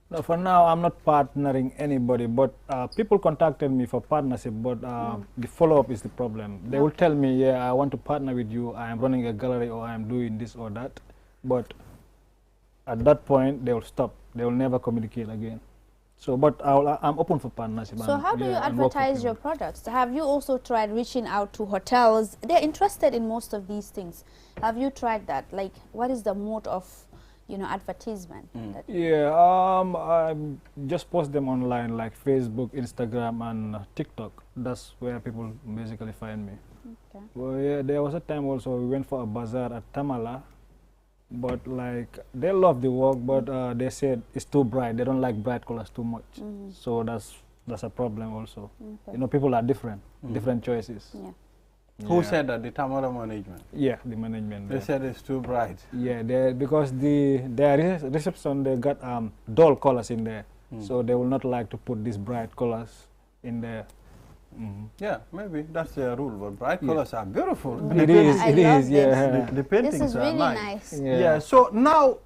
No, for now, I'm not partnering anybody, but people contacted me for partnership, but the follow-up is the problem. They will tell me, yeah, I want to partner with you, I am running a gallery, or I am doing this or that, but at that point, they will stop. They will never communicate again. So, but I'm open for partnership. So how do you advertise your products? Have you also tried reaching out to hotels? They're interested in most of these things. Have you tried that? Like, what is the mode of, you know, advertisement? Yeah, I just post them online, like Facebook, Instagram, and TikTok. That's where people basically find me. Okay. Well, yeah, there was a time also we went for a bazaar at Tamala, but like they love the work, but they said it's too bright. They don't like bright colors too much. So that's a problem also. You know, people are different, different choices. Yeah. Who said that? The Tamara management? Yeah, the management. They said it's too bright. Yeah, because their reception, they got dull colors in there. So they will not like to put these bright colors in there. Yeah, maybe that's the rule, but bright colors are beautiful. It is, yeah. The paintings this is really are nice. Yeah, so now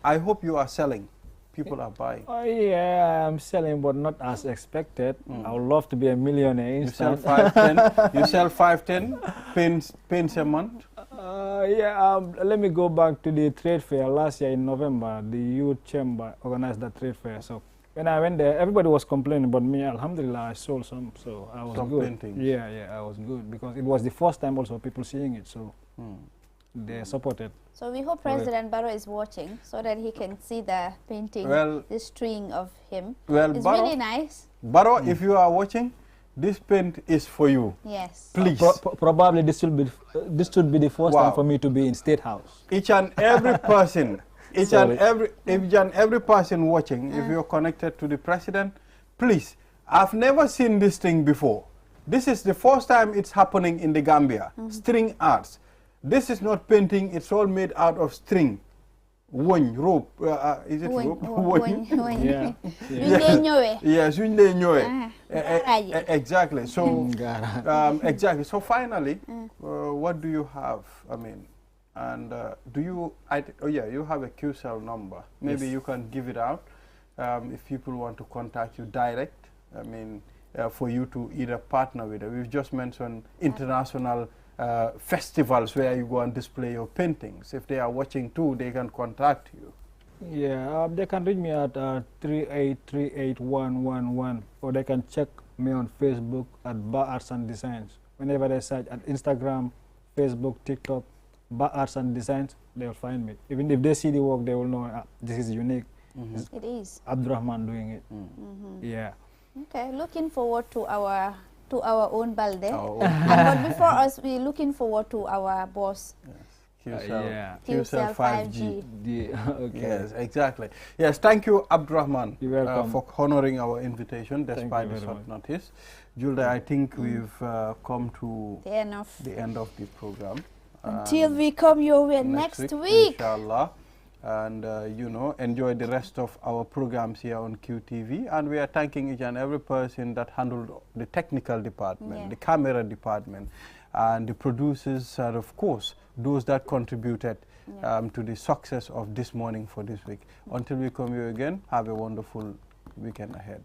I hope you are selling. People are buying. Yeah, I'm selling, but not as expected. I would love to be a millionaire. You sell 5-10. You sell 5-10 paints a month. Let me go back to the trade fair last year in November. The youth chamber organized that trade fair. So when I went there, everybody was complaining, but me, alhamdulillah, I sold some. So I was good. Paintings. Yeah, I was good because it was the first time also people seeing it. So they supported. So we hope President Barrow is watching so that he can see the painting, the string of him. Well, it's Barrow, really nice. Barrow, if you are watching, this paint is for you. Yes. Please. Probably this should be the first time for me to be in State House. Each and every person, each and every person watching, if you're connected to the president, please. I've never seen this thing before. This is the first time it's happening in the Gambia. String arts. This is not painting, it's all made out of string. Woñ, rope. Is it rope? Woñ. Yes, exactly. So, exactly. So finally, what do you have? I mean, and do you? You have a QCell number. Maybe you can give it out if people want to contact you direct. I mean, for you to either partner with it. We've just mentioned international festivals where you go and display your paintings. If they are watching too, they can contact you. Yeah, they can reach me at 3838111, or they can check me on Facebook at Bar Arts and Designs. Whenever they search at Instagram, Facebook, TikTok, Bar Arts and Designs, they will find me. Even if they see the work, they will know this is unique. It is. Abdurrahman doing it. Yeah. Okay, looking forward to our own Balde. But before us, we're looking forward to our boss. QCell 5G. Okay. Yes, exactly. Yes, thank you, Abdurrahman, for honoring our invitation despite the short notice. Julda, I think we've come to the end of the program. Until we come your way next week. Inshallah. And enjoy the rest of our programs here on QTV. And we are thanking each and every person that handled the technical department, the camera department, and the producers, and of course those that contributed to the success of this morning for this week. Until we come here again, have a wonderful weekend ahead.